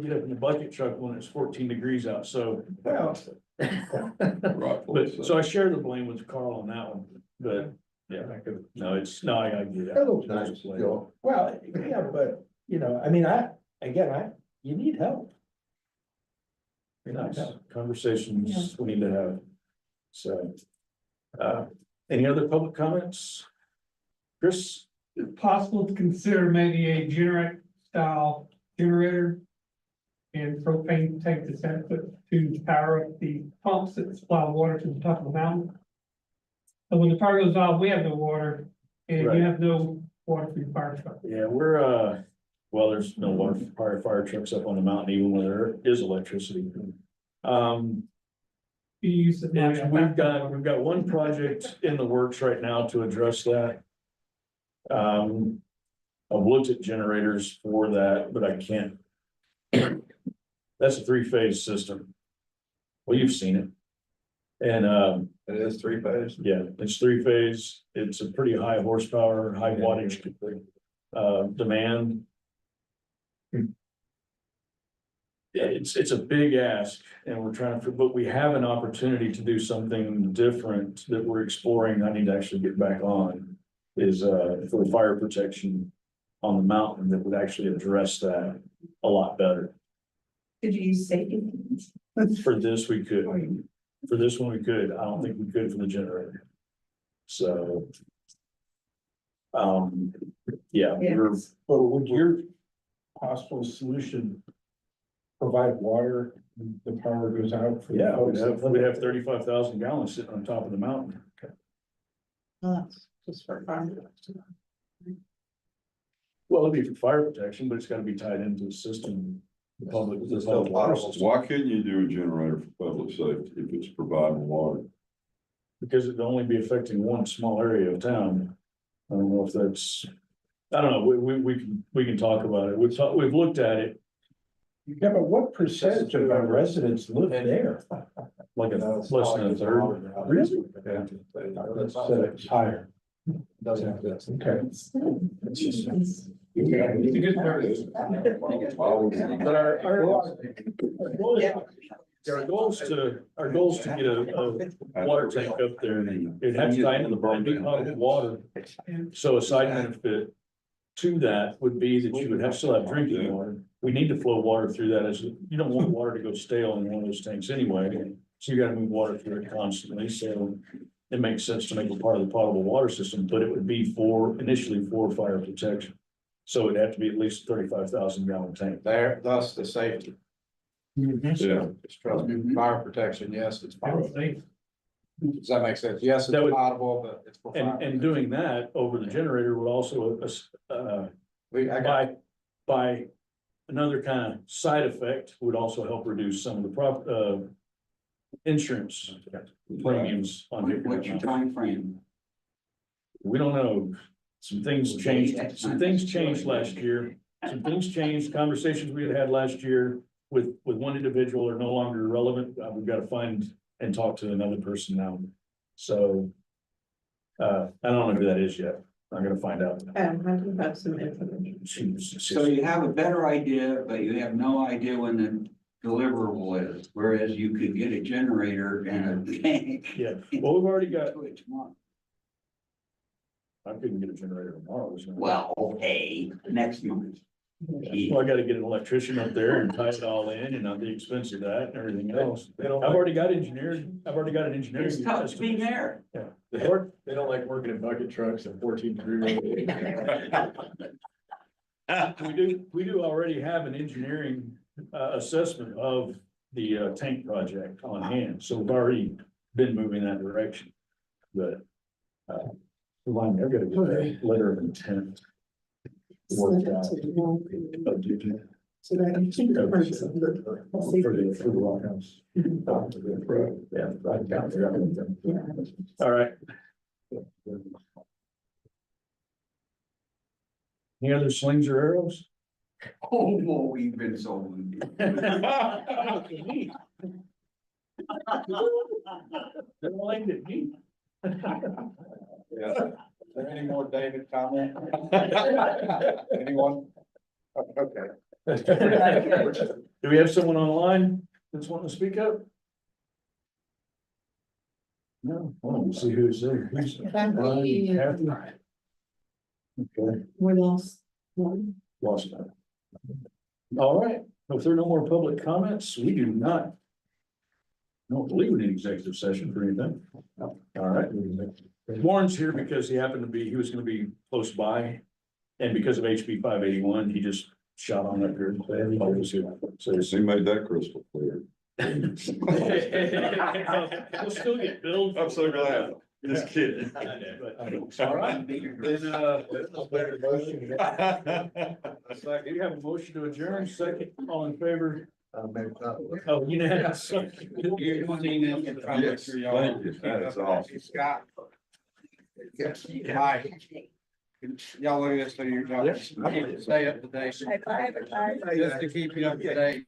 to get up in the bucket truck when it's 14 degrees out, so. Well, But, so I share the blame with Carl on that one, but, yeah, I get it. that looks nice still. Well, yeah, but, I mean, you need help. Nice conversations we need to have. So, any other public comments? Chris? Is it possible to consider maybe a Generac style generator? And propane tank that's adequate to power up the pumps that supply water to the top of the mountain. And when the power goes off, we have no water and Right. you have no Waterfield fire truck. Yeah, we're, well, there's no water, fire trucks up on the mountain even when there is electricity. You use it. like a We've backup. got one project in the works right now to address that. I've looked at generators for that, but I can't. That's a three-phase system. Well, you've seen it. And, It is three-phase. yeah, it's three-phase. It's a pretty high horsepower, high wattage, demand. Yeah, it's a big ask and we're trying to, but we have an opportunity to do something different that we're exploring. I need to actually get back on. Is for fire protection on the mountain that would actually address that a lot better. Could you use safety? For this, we could. For this one, we could. I don't think we could for the generator. So. Yeah, we're, But would your possible solution provide water, when the power goes out? For the yeah, folks? we'd have 35,000 gallons sitting on top of the mountain. That's just for fire. Well, it'd be for fire protection, but it's gotta be tied into the system. The public, the It's still public water potable. system, Why couldn't you do a generator for public safety if it's providing water? because it'd only be affecting one small area of town. I don't know if that's, I don't know, we can talk about it. We've looked at it, Yeah, but what percentage of our residents live there? like less than a third. Really? Yeah. So it's higher. Doesn't have that. Okay. It's a good service. But our goals to get a water tank up there, it'd have to tie into the big potable water. So a side benefit to that would be that you would have, still have drinking water. We need to flow water through that as, you don't want water to go stale in one of those tanks anyway. So you gotta move water through it constantly, so it makes sense to make it part of the potable water system, but it would be initially for fire protection. So it'd have to be at least 35,000 gallon tank. There, thus the safety. Yeah. Just trust me, fire protection, yes, it's potable. Safe. Does that make sense? Yes, it's That would- potable, but it's for fire. And doing that over the generator would also, by another kind of side effect, would also help reduce some of the insurance premiums on it. What's your timeframe? We don't know. Some things changed last year. Some things changed. Conversations we had last year with one individual are no longer relevant. We've got to find and talk to another person now. So I don't know who that is yet. I'm gonna find out. I do have some information. So you have a better idea, but you have no idea when the deliverable is, whereas you could get a generator and a tank. Yeah, well, we've already got, Do it tomorrow. I couldn't get a generator tomorrow. so- Well, okay, next month. Well, I gotta get an electrician up there and tie it all in and on the expense of that and everything else. I've already got engineering. It's tough to be there. They don't like working in bucket trucks and 14-degree. We do already have an engineering assessment of the tank project on hand, so we've already been moving that direction. But I've got to get a letter of intent. Worked out. So that includes some of the For the Rock House. Yeah, I forgot everything. All right. Any other slings or arrows? Oh, well, we've been sold. Yeah. Is there any more David comment? Anyone? Okay. Do we have someone online that's wanting to speak up? No, well, we'll see who's there. Who's- Kathy. Kathy? Okay, What else? One. lost that. All right, if there are no more public comments, we do not. I don't believe we need executive session for anything. All right. Warren's here because he was gonna be close by. And because of HB 581, he just shot on up here. So He made that crystal clear. We'll still get billed. I'm so glad. Just kidding. All right, then, you have a motion to adjourn, second, all in favor? Oh, unanimous. You're doing this and trying to make sure y'all- Thank you. That's awesome. Scott. Hi. Y'all look at this, so you're. Stay up to date. Just to keep you up to date.